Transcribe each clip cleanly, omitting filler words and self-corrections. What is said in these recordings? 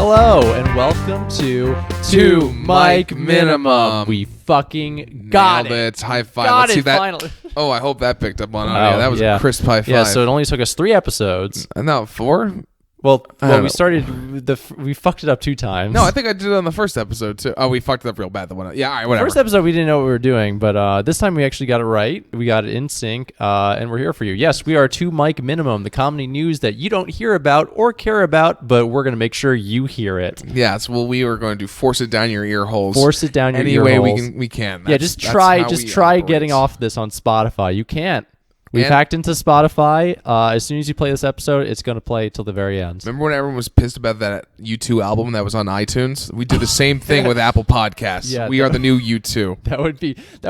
Hello and welcome to Two Mic Minimum. We fucking got Nailed it. High five. Got Let's it see that. finally. Oh, I hope that picked up on audio. That was a crisp high five. Yeah, so it only took us 3 episodes. No, 4? Well, I don't we know. started we fucked it up 2 times. No, I think I did it on the first episode too. Oh, we fucked it up real bad. The one. Yeah, all right, whatever. First episode we didn't know what we were doing, but this time we actually got it right. We got it in sync, and we're here for you. Yes, we are 2 Mic Minimum, the comedy news that you don't hear about or care about, but we're going to make sure you hear it. Yes. Well, we are going to force it down your ear holes. Force it down your any ear way holes. we can. Yeah, That's try how we try operate. getting off this on Spotify. You can't. We've And- hacked into Spotify. As soon as you play this episode, it's going to play till the very end. Remember when everyone was pissed about that U2 album that was on iTunes? We do the same thing with Apple Podcasts. Yeah, we are the new U2. That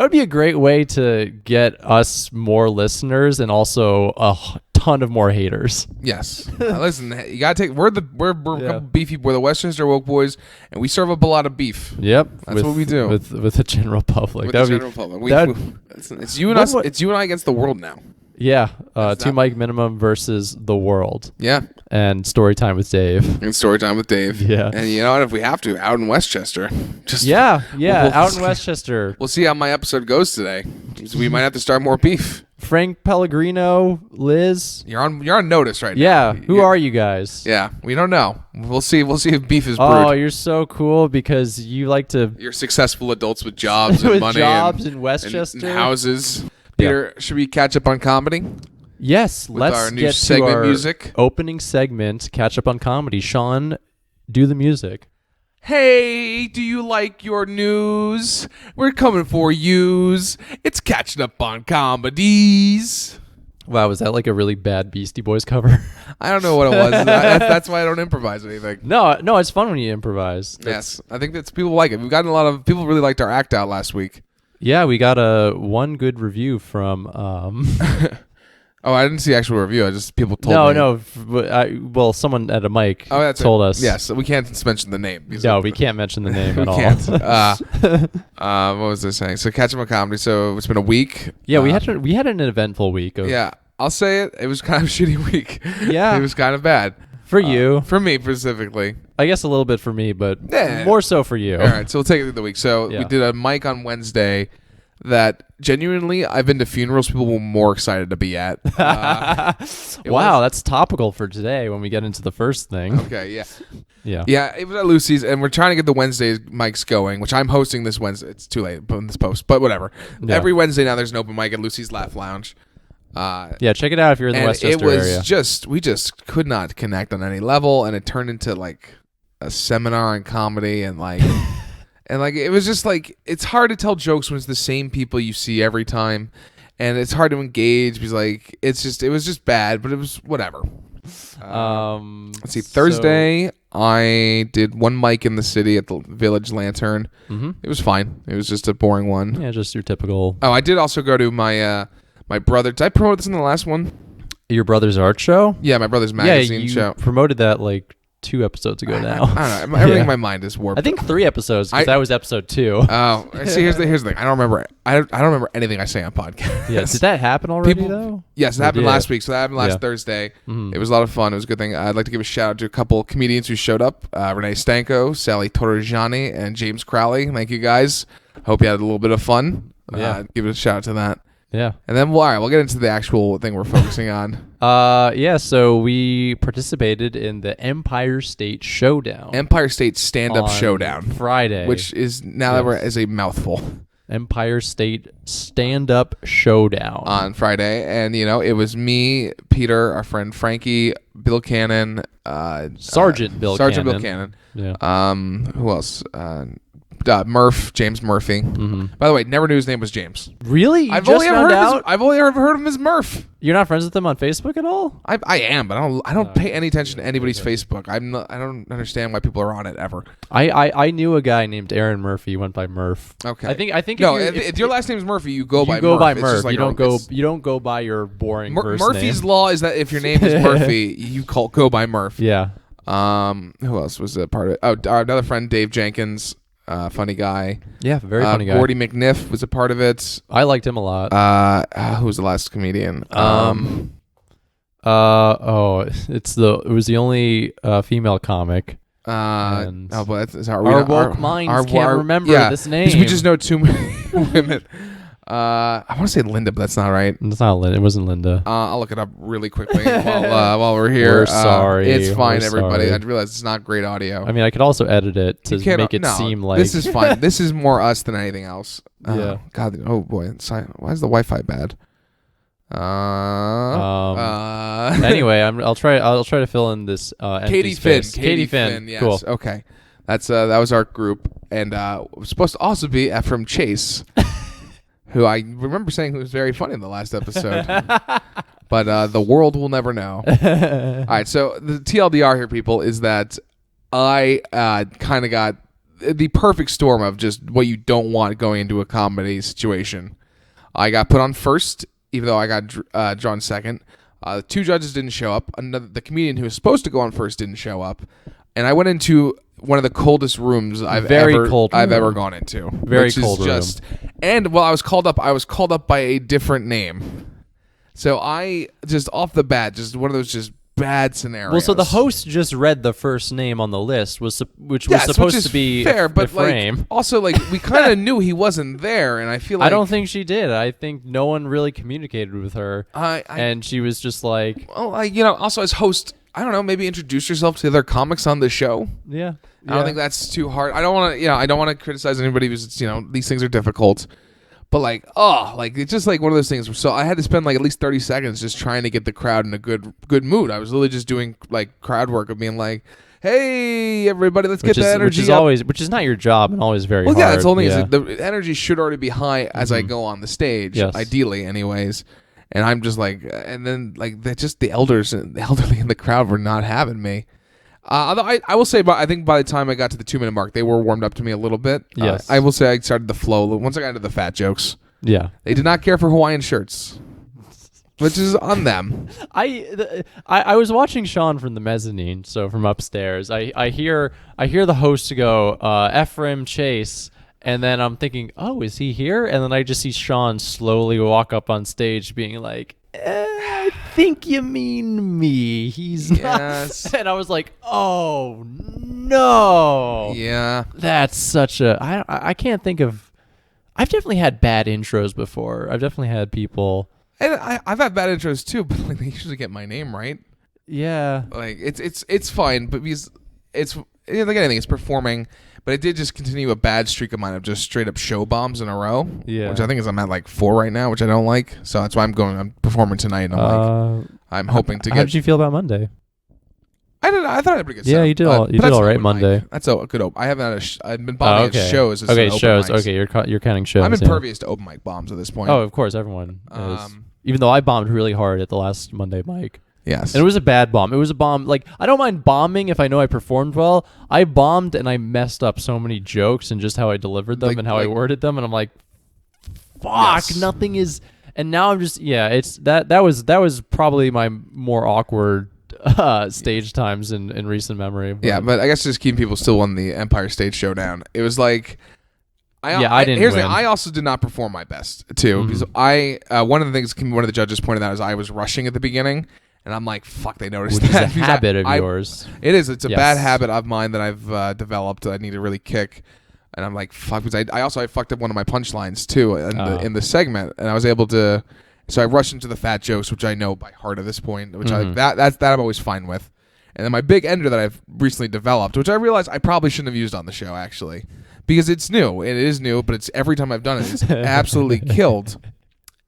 would be a great way to get us more listeners and also a ton of more haters. Yes. Listen, you gotta take. We're a Yeah. couple beefy. We're the Westchester Woke Boys, and we serve up a lot of beef. Yep, That's what we do. with the general public. With That the would general public. It's you and What us. would- It's you and I against the world now. Yeah, That's 2 not- Mic Minimum versus the world, Yeah. and story time with Dave. And story time with Dave. Yeah. And you know what? If we have to, out in Westchester, just Yeah, We'll- out in Westchester. We'll see how my episode goes today. We might have to start more beef. Frank Pellegrino, Liz. You're on notice right Yeah, now. who are you guys? Yeah, we don't know. We'll see. We'll see if beef is brewed. Oh, you're so cool because you like to You're successful adults with jobs and with money jobs and, in Westchester. and houses. Peter, should we catch up on comedy? Yes, With let's our new get segment to our music? opening segment. Catch up on comedy. Sean, do the music. Hey, do you like your news? We're coming for yous. It's catching up on comedies. Wow, was that like a really bad Beastie Boys cover? I don't know what it was. That's why I don't improvise anything. No, it's fun when you improvise. Yes, I think that's people like it. We've gotten a lot of people really liked our act out last week. Yeah, we got one good review from. Oh, I didn't see actual review. I just people told me. Well, someone at a mic That's told it. us. Yes, we can't mention the name. because No, it- we can't mention the name we at all. can't. What was I saying? So catch up on comedy. So it's been a week. Yeah, we had an eventful week. Yeah, I'll say it. It was kind of a shitty week. Yeah. It was kind of bad. For you. For me specifically. I guess a little bit for me, but Yeah. more so for you. All right, so we'll take it through the week. So Yeah. we did a mic on Wednesday that genuinely I've been to funerals people were more excited to be at. Wow, that's topical for today when we get into the first thing. Okay, yeah. Yeah. Yeah, it was at Lucy's, and we're trying to get the Wednesday mics going, which I'm hosting this Wednesday. It's too late on this post, but whatever. Yeah. Every Wednesday now there's an open mic at Lucy's Laugh Lounge. Yeah, check it out if you're in the And Westchester it was area. we just could not connect on any level, and it turned into like a seminar on comedy and like and like it was just like it's hard to tell jokes when it's the same people you see every time, and it's hard to engage because like it was just bad, but it was whatever. Let's see, Thursday I did one mic in the city at the Village Lantern. It was fine. It was just a boring one. Yeah, just your typical. Oh, I did also go to my my brother. Did I promote this in the last one? Your brother's art show? Yeah, my brother's magazine yeah, you show. promoted that like 2 episodes ago now. I don't know. Everything Yeah. in my mind is warped. I think 3 episodes because I- that was episode 2. Oh, see, here's the thing. I don't remember. I don't remember anything I say on podcasts. Yeah, did that happen already People- though? Yes, it happened Yeah. last week. So that happened last Yeah. Thursday. Mhm. It was a lot of fun. It was a good thing. I'd like to give a shout out to a couple comedians who showed up: Renee Stanko, Sally Torregiani, and James Crowley. Thank you guys. Hope you had a little bit of fun. Yeah. Give it a shout out to that. Yeah. And then, all right, we'll get into the actual thing we're focusing on. Yeah, so we participated in the Empire State Showdown. Empire State Stand-Up on Showdown, Friday. which is now Yes. is a mouthful. Empire State Stand-Up Showdown. On Friday, and it was me, Peter, our friend Frankie, Bill Cannon, Sergeant Bill Sergeant Cannon. Bill Cannon. Yeah. Who else? James Murphy. By the way, never knew his name was James. Really? You I've just only ever found heard out? I've only ever heard of him as Murph. You're not friends with him on Facebook at all? I am, but I don't pay any attention to anybody's Facebook. I don't understand why people are on it ever. I knew a guy named Aaron Murphy. He went by Murph. Okay. I think No, if, if your last name is Murphy, you go by you go Murph. by It's Murph. just like You don't go by your boring first Murphy's name. law is that if your name is Murphy, you go by Murph. Yeah. Who else was a part of it? Oh, our another friend Dave Jenkins, funny guy. Yeah, very funny guy. Gordy McNiff was a part of it. I liked him a lot. Who was the last comedian? It was the only female comic. And oh, but that's our woke minds can't remember this name. 'cause we just know too many women. I want to say Linda, but that's not right. It's not Linda. It wasn't Linda. I'll look it up really quickly while we're here. We're sorry. It's fine, We're everybody. sorry. I realize it's not great audio. I mean, I could also edit it to make it seem like this is fine. This is more us than anything else. Yeah. God. Oh boy. Why is the Wi-Fi bad? Anyway, I'll try to fill in this empty Katie Finn. space. Katie Finn. Yes. Cool. Okay. That was our group, and it was supposed to also be Ephraim Chase, who I remember saying was very funny in the last episode. But the world will never know. All right. So the TLDR here, people, is that I kind of got the perfect storm of just what you don't want going into a comedy situation. I got put on first, even though I got drawn second. Two judges didn't show up. The comedian who was supposed to go on first didn't show up, and I went into one of the coldest rooms I've ever gone into. Very cold room. And while I was called up by a different name. So I just off the bat, just one of those just bad scenarios. Well, so the host just read the first name on the list, which was supposed to be fair, but frame. Also, we kind of knew he wasn't there, and I feel like I don't think she did. I think no one really communicated with her, and she was just like, well, also as host, I don't know, maybe introduce yourself to the other comics on the show. Yeah. I don't think that's too hard. I don't want to, I don't want to criticize anybody because these things are difficult. But it's just like one of those things. So I had to spend at least 30 seconds just trying to get the crowd in a good mood. I was literally just doing crowd work of being like, "Hey, everybody, let's get the energy up." Which is not your job and always very hard. Well, yeah, it's only the energy should already be high as I go on the stage, ideally, anyways. And I'm just and then just the elderly in the crowd were not having me. Although I will say, I think by the time I got to the 2-minute mark, they were warmed up to me a little bit. Yes. I will say I started the flow. Once I got into the fat jokes, yeah, they did not care for Hawaiian shirts, which is on them. I was watching Sean from the mezzanine, so from upstairs. I hear the host go, Ephraim Chase. And then I'm thinking, oh, is he here? And then I just see Sean slowly walk up on stage being like, I think you mean me. He's not. And I was like, oh, no. Yeah. That's such a... I can't think of... I've definitely had bad intros before. I've definitely had people... And I've had bad intros too, but they usually get my name right. Yeah. It's fine, but because it's like anything, it's performing... But it did just continue a bad streak of mine of just straight up show bombs in a row. Yeah. Which I think is I'm at 4 right now, which I don't like. So that's why I'm performing tonight. And I'm hoping to get. How did you feel about Monday? I thought I had a pretty good. Yeah, you did all right Monday. That's a good. I haven't had I've been bombing at shows. Okay, shows. Okay, you're counting shows. I'm impervious to open mic bombs at this point. Oh, of course, everyone is. Even though I bombed really hard at the last Monday mic. Yes. And it was a bad bomb. It was a bomb. I don't mind bombing if I know I performed well. I bombed and I messed up so many jokes and just how I delivered them and how I worded them. And I'm like, fuck, nothing is. And now I'm just, it's that was probably my more awkward stage times in recent memory. But I guess just keeping people still on the Empire Stage Showdown. It was like, I didn't Here's win. the thing. I also did not perform my best too because one of the things one of the judges pointed out is I was rushing at the beginning. And I'm like, fuck, they noticed Which that. Is a habit of yours. It is. It's a bad habit of mine that I've developed. I need to really kick. And I'm like, fuck, because I fucked up one of my punchlines too in the segment. And I was able to, so I rushed into the fat jokes, which I know by heart at this point, which that I'm always fine with. And then my big ender that I've recently developed, which I realized I probably shouldn't have used on the show actually, because it's new. It is new, but it's every time I've done it, it's absolutely killed.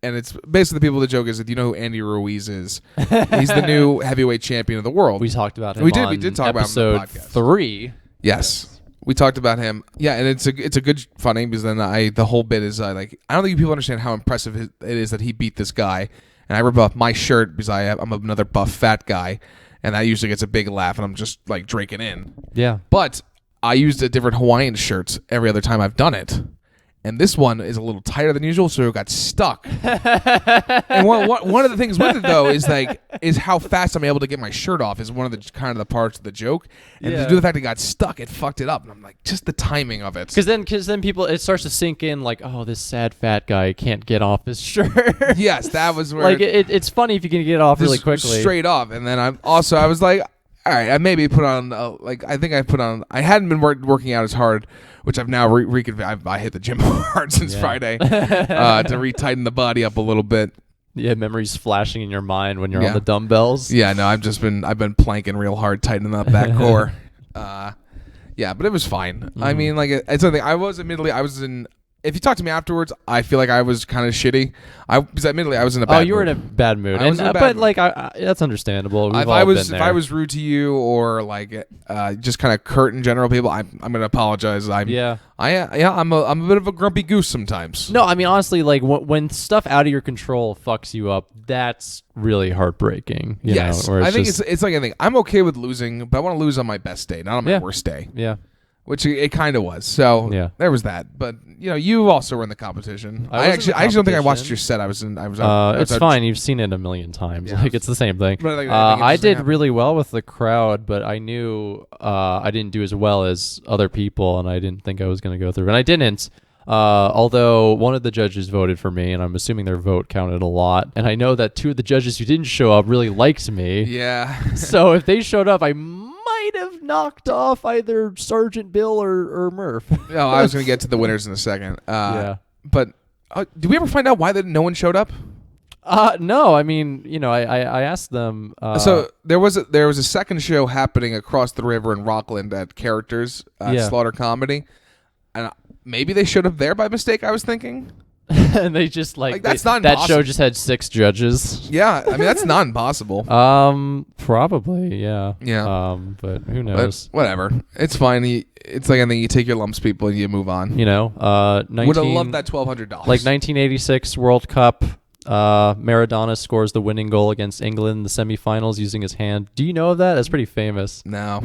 And it's basically the people. The joke is that you know who Andy Ruiz is. He's the new heavyweight champion of the world. We talked about him. We did talk about him on the podcast. Episode 3. Yes, we talked about him. Yeah, and it's a good funny because then the whole bit is I don't think people understand how impressive it is that he beat this guy. And I rip off my shirt because I'm another buff fat guy, and that usually gets a big laugh, and I'm just drinking in. Yeah, but I used a different Hawaiian shirt every other time I've done it. And this one is a little tighter than usual, so it got stuck. And one of the things with it though is how fast I'm able to get my shirt off is one of the parts of the joke. And due to the fact it got stuck, it fucked it up. And I'm like, just the timing of it. Because then people, it starts to sink in oh, this sad fat guy can't get off his shirt. Yes, that was where it's funny if you can get it off really quickly, straight off. And then I was like, all right, I maybe put on I think I put on. I hadn't been working out as hard, which I've now I hit the gym hard since Friday to retighten the body up a little bit. Yeah, memories flashing in your mind when you're on the dumbbells. Yeah, no, I've been planking real hard, tightening up that core. Yeah, but it was fine. Mm-hmm. I mean, like it's something. I was in. If you talk to me afterwards, I feel like I was kind of shitty. Because admittedly, I was in a bad mood. Oh, you were in a bad mood. I was in a bad but mood. like, that's understandable. We've If all I been was there. if I was rude to you or like just kind of curt in general, people, I'm gonna apologize. I'm a bit of a grumpy goose sometimes. No, I mean honestly, like when stuff out of your control fucks you up, that's really heartbreaking. You know, where I think just, it's like anything. I'm okay with losing, but I want to lose on my best day, not on my worst day. Yeah. Which it kind of was. So there was that. But you also were in the competition. I actually don't think I watched your set. It's fine. You've seen it a million times. Yeah. Like it's the same thing. But I did really well with the crowd, but I knew I didn't do as well as other people, and I didn't think I was going to go through. And I didn't. Although one of the judges voted for me, and I'm assuming their vote counted a lot. And I know that two of the judges who didn't show up really liked me. Yeah. So if they showed up, I might have knocked off either Sergeant Bill or Murph. No, I was going to get to the winners in a second. Yeah. But did we ever find out why no one showed up? No, I mean, I asked them. So there was a second show happening across the river in Rockland at Characters Slaughter Comedy, and maybe they showed up there by mistake. I was thinking, and they just that's not that impossible. show just had 6 judges. Yeah, I mean that's not impossible. Probably, yeah. Yeah. But who knows? But whatever, it's fine. It's like anything. You take your lumps, people, and you move on. Would have loved that $1,200. Like 1986 World Cup. Maradona scores the winning goal against England in the semifinals using his hand. Do you know of that? That's pretty famous. No.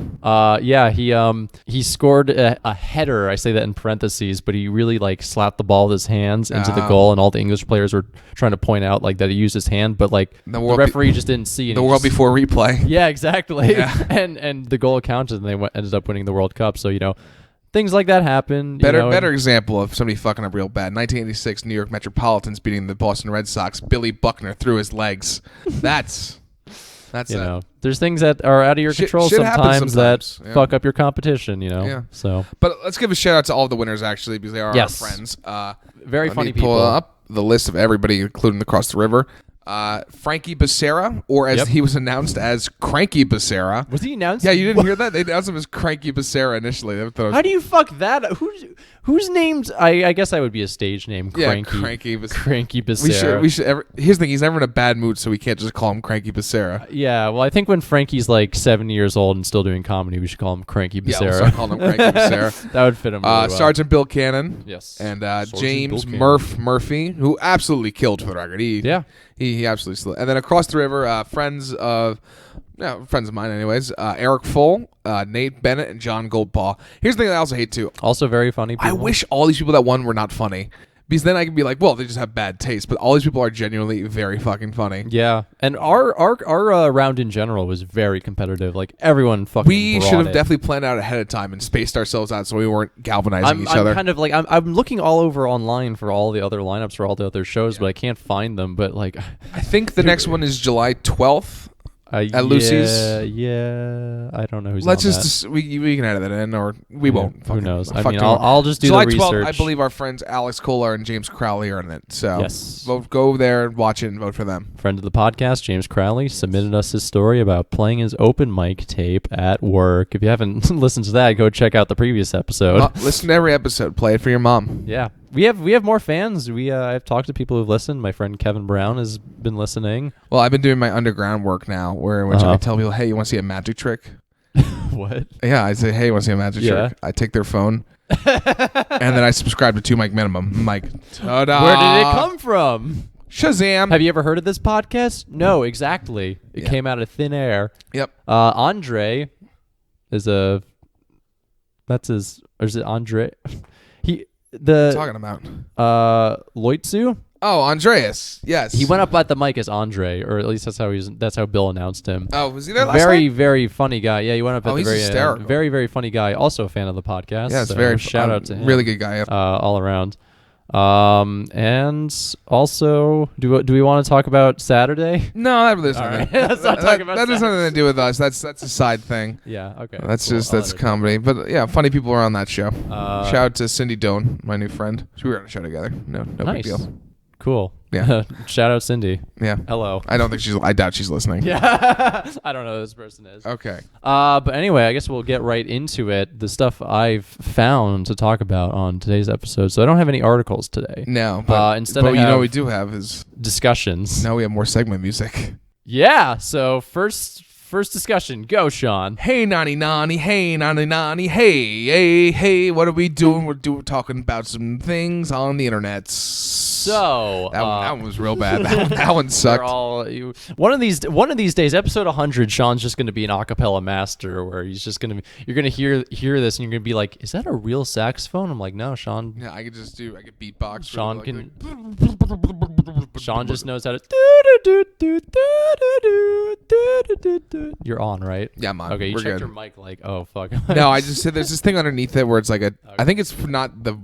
He scored a header. I say that in parentheses, but he really slapped the ball with his hands into the goal, and all the English players were trying to point out that he used his hand, but the referee just didn't see it. The world before replay. Yeah, exactly. Yeah. and the goal counted, and they ended up winning the World Cup. So things like that happen. Better example of somebody fucking up real bad. 1986 New York Metropolitans beating the Boston Red Sox. Billy Buckner through his legs. That's there's things that are out of your control shit sometimes that yeah. fuck up your competition. Yeah. So, but let's give a shout out to all the winners actually because they are our friends. Very funny people. Pull up the list of everybody, including Across the River. Frankie Becerra, or as he was announced as Cranky Becerra. Was he announced? Yeah, you didn't hear that? They announced him as Cranky Becerra initially. How do you fuck that? Who's named? I guess that would be a stage name. Cranky. Yeah, Cranky Becerra. Cranky Becerra. We should. Here's the thing: he's never in a bad mood, so we can't just call him Cranky Becerra. Yeah, well, I think when Frankie's 70 years old and still doing comedy, we should call him Cranky Becerra. Yeah, we'll start calling him Cranky Becerra. That would fit him really well. Sergeant Bill Cannon. Yes. And Sergeant James Bill Murphy, who absolutely killed for the record. He absolutely slew. And then across the river, friends of mine anyways, Eric Full, Nate Bennett, and John Goldpaw. Here's the thing I also hate too. Also very funny people. I wish all these people that won were not funny. Because then I can be like, well, they just have bad taste. But all these people are genuinely very fucking funny. Yeah. And our round in general was very competitive. Everyone fucking We should have it. definitely planned out ahead of time and spaced ourselves out so we weren't galvanizing each other. I'm looking all over online for all the other lineups for all the other shows, but I can't find them. But I think the next one is July 12th. At Lucy's. Yeah, I don't know who's. Let's on just that. we can edit that in, or we won't. Who knows? I Fuck mean, it. I'll just do July the 12th, research. I believe our friends Alex Kohler and James Crowley are in it. So yes, go there and watch it and vote for them. Friend of the podcast, James Crowley, submitted us his story about playing his open mic tape at work. If you haven't listened to that, go check out the previous episode. Listen to every episode. Play it for your mom. Yeah. We have more fans. I've talked to people who've listened. My friend Kevin Brown has been listening. Well, I've been doing my underground work now, which I tell people, hey, you want to see a magic trick? What? Yeah, I say, hey, you want to see a magic trick? I take their phone, and then I subscribe to 2 Mic Minimum. I'm like, ta-da! Where did it come from? Shazam! Have you ever heard of this podcast? No, exactly. It came out of thin air. Yep. Andre is that's his. Or is it Andre? What are you talking about? Loitsu. Oh, Andreas. Yes. He went up at the mic as Andre, or at least that's how Bill announced him. Oh, was he there last Very, night? very funny guy. Yeah, he went up at the he's very hysterical. end. Very, very funny guy. Also a fan of the podcast. Yeah, it's so very shout out to him. Really good guy. All around. And also, do we want to talk about Saturday? No, that really has All nothing. right. Let's not talk about that has Saturday. nothing to do with us. That's a side thing. Yeah. Okay. That's cool. just I'll that's let it comedy. But yeah, funny people are on that show. go. Shout out to Cindy Doan, my new friend. We were on a show together. No big Nice. deal. Cool. Yeah. Shout out Cindy. Yeah. Hello. I doubt she's listening. Yeah. I don't know who this person is. Okay. But anyway, I guess we'll get right into it. The stuff I've found to talk about on today's episode. So I don't have any articles today. No, but Instead but I you know have what we do have is discussions. now we have more segment music. Yeah. So first discussion. Go, Sean. Hey nani nani, hey nani nani, hey, what are we doing? We're talking about some things on the internet. So that one was real bad. That one they're sucked. one of these days, episode 100, Sean's just going to be an acapella master, where he's just going to you're going to hear this, and you're going to be like, "Is that a real saxophone?" I'm like, "No, Sean. Yeah, I could beatbox. Sean like, can. like, Sean just knows how to. You're on, right? Yeah, I'm on. Okay, you We're checked good. your mic like, oh fuck. No, I just said there's this thing underneath it where it's like I think it's not the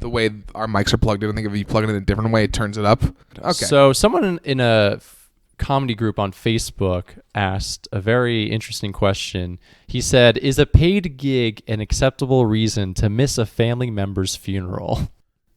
way our mics are plugged in. I think if you plug it in a different way, it turns it up. Okay. So someone in a comedy group on Facebook asked a very interesting question. He said, "Is a paid gig an acceptable reason to miss a family member's funeral?"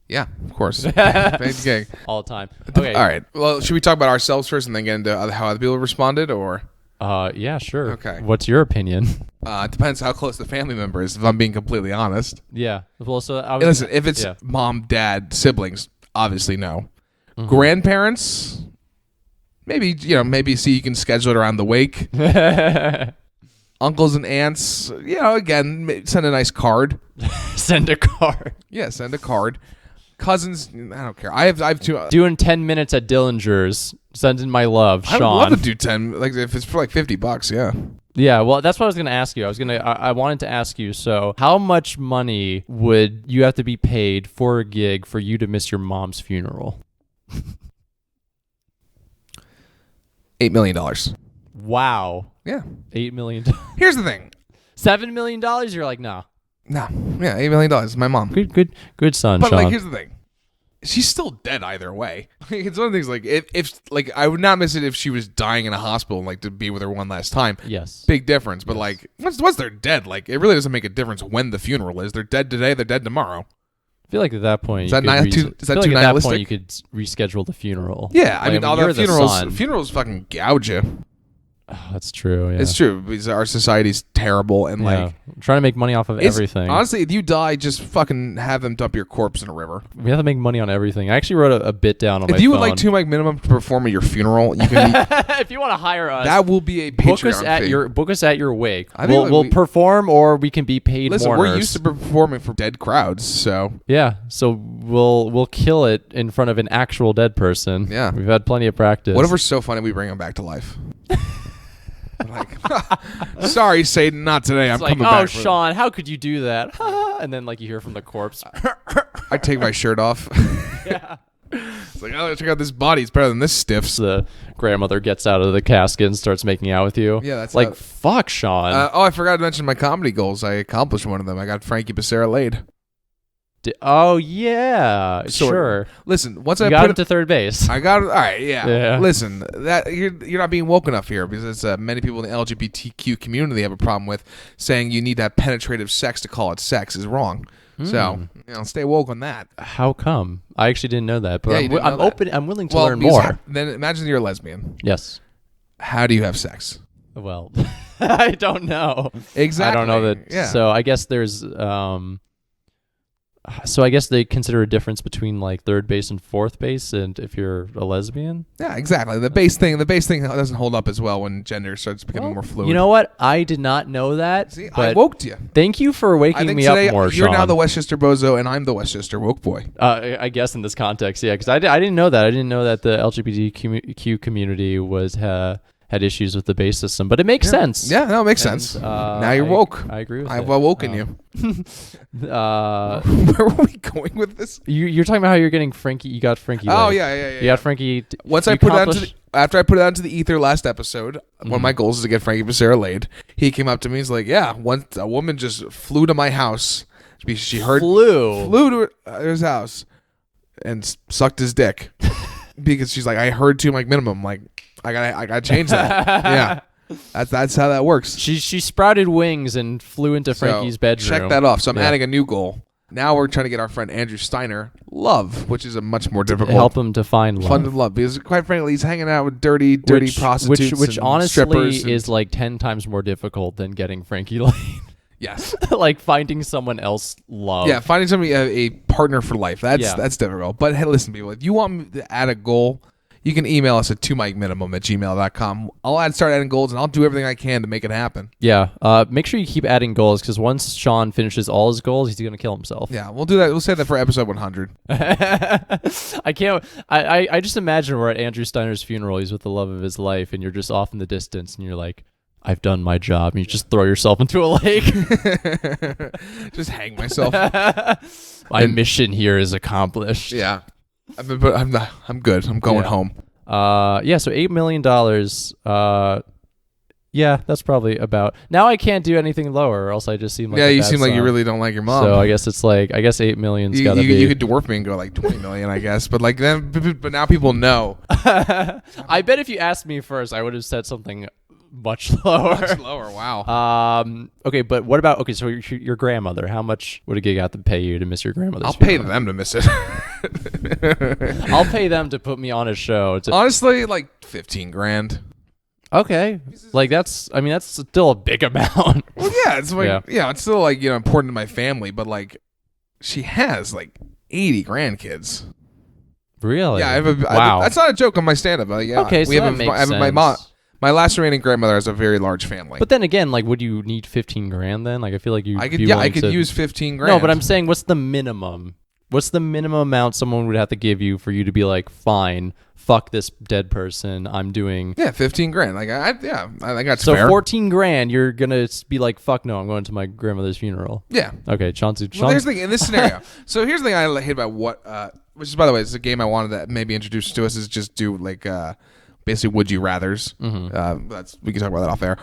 Yeah, of course. Paid gig. All the time. Okay. All right. Well, should we talk about ourselves first and then get into how other people responded, or? Yeah, sure. Okay. What's your opinion? It depends how close the family member is, if I'm being completely honest. Yeah. Well, so Listen, if it's yeah. mom, dad, siblings, obviously no. Mm-hmm. Grandparents, maybe see you can schedule it around the wake. Uncles and aunts, again, send a nice card. Send a card. Yeah, send a card. Cousins, I don't care. I have two. Doing 10 minutes at Dillinger's. Sending my love, I Sean. would love to do 10, like if it's for like $50. Yeah. Yeah, well, that's what I was going to ask you. I wanted to ask you, so how much money would you have to be paid for a gig for you to miss your mom's funeral? $8 million. Wow. Yeah. $8 million. Here's the thing. $7 million? You're like, nah. No. Yeah, $8 million. My mom. Good son, But Sean. like, here's the thing. She's still dead either way. Like, it's one of the things. Like, if like I would not miss it if she was dying in a hospital and like to be with her one last time. Yes. Big difference. But like, once they're dead, like it really doesn't make a difference when the funeral is. They're dead today. They're dead tomorrow. I feel like at that point, Is that too at that nihilistic? point you could reschedule the funeral. Yeah, I Like, mean, all you're the funerals fucking gouge you. Oh, that's true. Yeah. It's true because our society's terrible and Yeah. like I'm trying to make money off of it's- everything. Honestly, if you die, just fucking have them dump your corpse in a river. We have to make money on everything. I actually wrote a bit down on my If you would phone. like $2 minimum to perform at your funeral, you can. If you want to hire us, That will be a book Patreon us at fee. your wake. I think We'll we- perform, or we can be paid Listen, mourners. we're used to performing for dead crowds, so Yeah, so we'll kill it in front of an actual dead person. Yeah. We've had plenty of practice. whatever's so funny, we bring them back to life. Like, sorry, Satan, not today. It's I'm like, coming oh, back. Sean, how could you do that? And then like you hear from the corpse. I take my shirt off. Yeah. It's like, oh, check out this body. It's better than this stiffs. The grandmother gets out of the casket and starts making out with you. Yeah, that's like how- fuck, Sean. I forgot to mention my comedy goals. I accomplished one of them. I got Frankie Becerra laid. Oh yeah, Sort of. sure. Listen, once You I got put him to third base. I got it. All right, yeah. Yeah. Listen, that you're not being woke enough here because many people in the LGBTQ community have a problem with saying you need to have penetrative sex to call it sex is wrong. So stay woke on that. How come? I actually didn't know that, but Yeah, you didn't know that. open. I'm willing to Well, learn because more. Then imagine you're a lesbian. Yes. How do you have sex? Well, I don't know. Exactly. I don't know that. Yeah. So I guess there's. So I guess they consider a difference between like third base and fourth base, and if you're a lesbian. Yeah, exactly. The base thing doesn't hold up as well when gender starts becoming more fluid. You know what? I did not know that. See, I but woke you. thank you for I waking think me today up more, you're Sean. now the Westchester Bozo and I'm the Westchester Woke Boy. I guess in this context, yeah, because I didn't know that. I didn't know that the LGBTQ community was had issues with the base system, but it makes sense. Yeah, no, it makes And, sense. Now you're I- woke. I agree with I've it. awoken you. Where were we going with this? You're talking about how you're getting Frankie. You got Frankie. Oh laid. yeah. You got Frankie. Once you I put it out accomplished- after I put it out into the ether last episode, one of my goals is to get Frankie Becerra laid. He came up to me. He's like, "Yeah, once a woman just flew to my house because she heard flew. flew to his house and sucked his dick because she's like, I heard 2 mic minimum. Like, I gotta change that. Yeah. That's how that works. She sprouted wings and flew into Frankie's bedroom. Check that off. So I'm adding a new goal. Now we're trying to get our friend Andrew Steiner love, which is a much more difficult. Help him to find love. Fun to love because quite frankly, he's hanging out with dirty prostitutes, which and honestly strippers is like 10 times more difficult than getting Frankie Lane. Yes. Like finding someone else love. Yeah, finding somebody a partner for life. Yeah. That's difficult. But hey, listen, people, if you want me to add a goal, you can email us at 2micminimum@gmail.com. I'll start adding goals, and I'll do everything I can to make it happen. Yeah. Make sure you keep adding goals because once Sean finishes all his goals, he's going to kill himself. Yeah, we'll do that. We'll say that for episode 100. I can't. I just imagine we're at Andrew Steiner's funeral. He's with the love of his life, and you're just off in the distance, and you're like, I've done my job. And you just throw yourself into a lake. Just hang myself. My mission here is accomplished. Yeah. But I'm good. I'm going home. Yeah, so $8 million. Yeah, that's probably about. Now I can't do anything lower, or else I just seem like you bad seem like you son. really don't like your mom. So I guess it's like, $8 million's gotta be. You could dwarf me and go like 20 million, I guess. But like then, but now people know. I bet if you asked me first, I would have said something much lower. Much lower. Wow. Okay, but what about so your grandmother? How much would a gig have to pay you to miss your grandmother's I'll pay funeral? them to miss it. I'll pay them to put me on a show. Honestly, like 15 grand. Okay, like that's still a big amount. Well, yeah, it's like it's still like important to my family, but like she has like 80 grandkids. Really? Yeah, wow. That's not a joke on my stand-up. Yeah, Okay, so that makes sense. My last remaining grandmother has a very large family. But then again, like, would you need 15 grand then? Like, I feel like I could use 15 grand. No, but I'm saying, what's the minimum? What's the minimum amount someone would have to give you for you to be like, fine, fuck this dead person, I'm doing... Yeah, 15 grand. Like, I think that's so fair. 14 grand, you're going to be like, fuck no, I'm going to my grandmother's funeral. Yeah. Okay, Chauncey. Well, here's the thing, in this scenario. So here's the thing I hate about which is, by the way, it's a game I wanted to maybe introduce to us, is just do like, basically would you rathers. Mm-hmm. We can talk about that off air.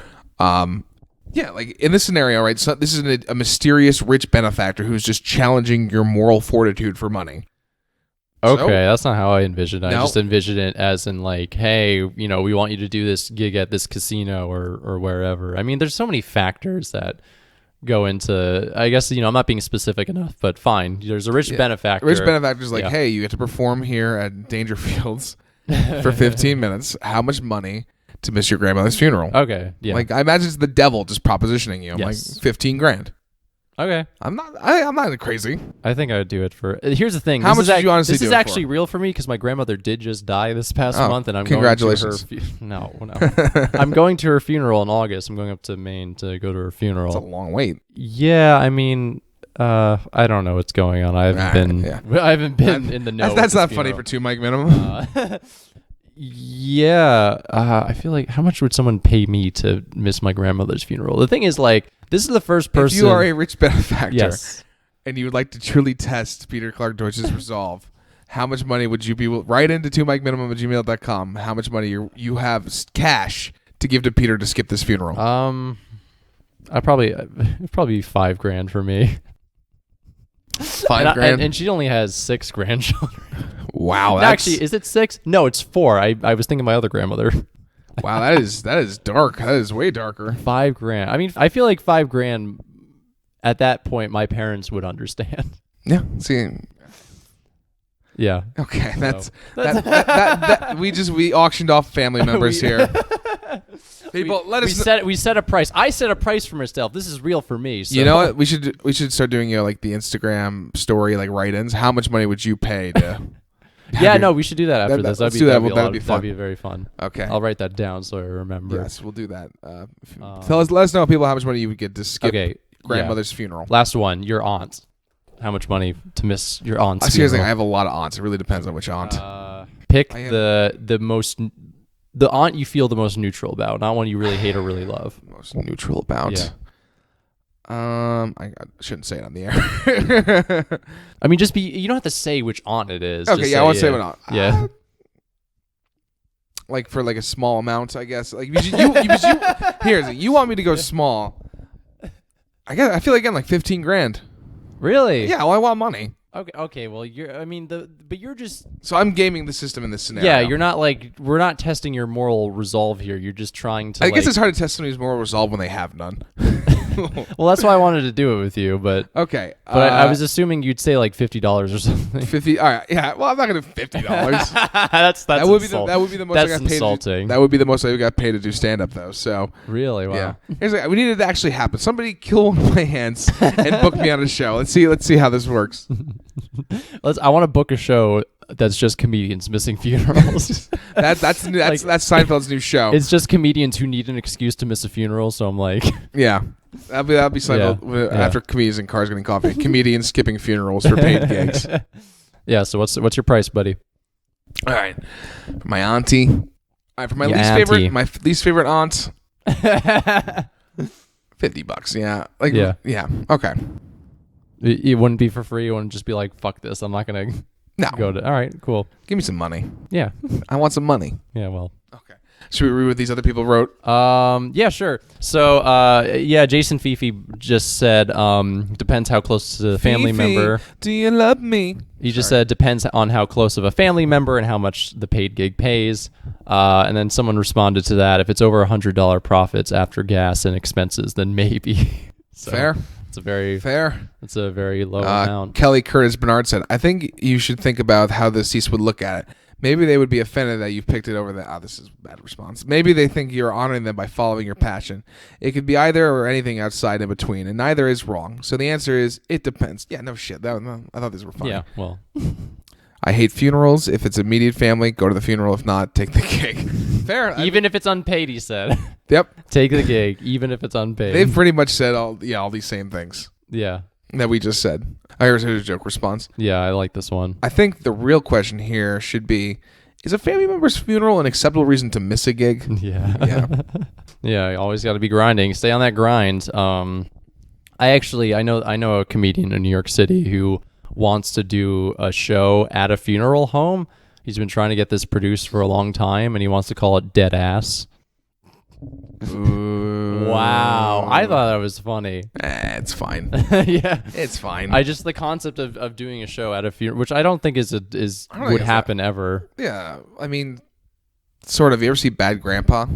Yeah, like in this scenario, right? So this is a mysterious rich benefactor who's just challenging your moral fortitude for money. Okay, that's not how I envisioned it. No. I just envisioned it as in like, hey, we want you to do this gig at this casino or wherever. I mean, there's so many factors that go into, I guess, I'm not being specific enough, but fine. There's a rich benefactor. Rich benefactor's like, hey, you get to perform here at Dangerfields for 15 minutes. How much money to miss your grandmother's funeral? Okay, yeah. Like, I imagine it's the devil just propositioning you. I'm like, 15 grand. Okay. I'm not crazy. I think I would do it for... Here's the thing. How much did you honestly This do is it actually for? real for me because my grandmother did just die this past Oh, month, and I'm congratulations. going to her... No. I'm going to her funeral in August. I'm going up to Maine to go to her funeral. It's a long wait. Yeah, I mean... I don't know what's going on. I haven't been in the know. That's not with this funny funeral. for 2 mic minimum. Yeah, I feel like how much would someone pay me to miss my grandmother's funeral? The thing is, like, this is the first person. If you are a rich benefactor, yes, and you would like to truly test Peter Clark Deutsch's resolve, how much money would you be? Right into 2micminimum@gmail.com. How much money you have cash to give to Peter to skip this funeral? it'd probably be $5,000 for me. $5,000, and she only has 6 grandchildren. Wow, Actually, is it 6? No, it's 4. I was thinking my other grandmother. Wow, that is dark. That is way darker. $5,000. I mean, I feel like $5,000. At that point, my parents would understand. Yeah. See. Yeah. Okay, we auctioned off family members here. People, let us. We set a price. I set a price for myself. This is real for me. So. You know what? We should start doing like the Instagram story like write-ins. How much money would you pay to? Yeah, we should do that after this. Let's do that. That'd be fun. That'd be very fun. Okay, I'll write that down so I remember. Yes, we'll do that. Let us know, people, how much money you would get to skip grandmother's funeral. Last one, your aunt. How much money to miss your aunt's Seriously, funeral? I have a lot of aunts. It really depends on which aunt. Pick the aunt you feel the most neutral about, not one you really hate or really love. Most neutral about. Yeah. I shouldn't say it on the air. I mean, you don't have to say which aunt it is. Okay, I won't say what aunt. Yeah. Like for like a small amount, I guess. Like you want me to go small. I feel like again like 15 grand. Really? Yeah, well, I want money. Okay. Well, but you're just. So I'm gaming the system in this scenario. Yeah, you're not like we're not testing your moral resolve here. You're just trying to. I guess it's hard to test somebody's moral resolve when they have none. Well, that's why I wanted to do it with you, but Okay. but I was assuming you'd say like $50 or something. 50. All right. Yeah. Well, I'm not gonna do $50. that's that would be the most That's I got paid. insulting. That would be the most I got paid to do stand up though. So Really? Wow. yeah. Here's the, we need it to actually happen. Somebody kill one of my hands and book me on a show. Let's see how this works. I want to book a show that's just comedians missing funerals. That's Seinfeld's new show. It's just comedians who need an excuse to miss a funeral. So I'm like, Yeah. That'll be Seinfeld after comedians in cars getting coffee. Comedians skipping funerals for paid gigs. Yeah. So what's your price, buddy? All right. For my auntie. All right. For my Your my least favorite aunt. $50. Yeah. Yeah. Okay. It wouldn't be for free. It wouldn't just be like, fuck this. I'm not gonna No. go to. All right. Cool. Give me some money. Yeah. I want some money. Yeah. Well. Okay. Should we read what these other people wrote? Yeah, sure. So, Jason Fifi just said, depends how close to the family Fifi, member. do you love me? He just said depends on how close of a family member and how much the paid gig pays. And then someone responded to that. If it's over $100 profits after gas and expenses, then maybe. So Fair. It's a very Fair. It's a very low amount. Kelly Curtis Bernard said, I think you should think about how the deceased would look at it. Maybe they would be offended that you've picked it over the. This is a bad response. Maybe they think you're honoring them by following your passion. It could be either or anything outside in between, and neither is wrong. So the answer is, it depends. Yeah, no shit. I thought these were funny. Yeah, well. I hate funerals. If it's immediate family, go to the funeral. If not, take the gig. Fair. Even if it's unpaid, he said. Yep. Take the gig, even if it's unpaid. They've pretty much said all these same things Yeah. that we just said. Here's a joke response. Yeah, I like this one. I think the real question here should be, is a family member's funeral an acceptable reason to miss a gig? Yeah. Yeah. Yeah, you always got to be grinding. Stay on that grind. I know a comedian in New York City who wants to do a show at a funeral home. He's been trying to get this produced for a long time, and he wants to call it Dead Ass. Wow. I thought that was funny. It's fine. Yeah. It's fine. The concept of doing a show at a funeral, which I don't think would happen ever. Yeah. I mean, sort of. You ever see Bad Grandpa?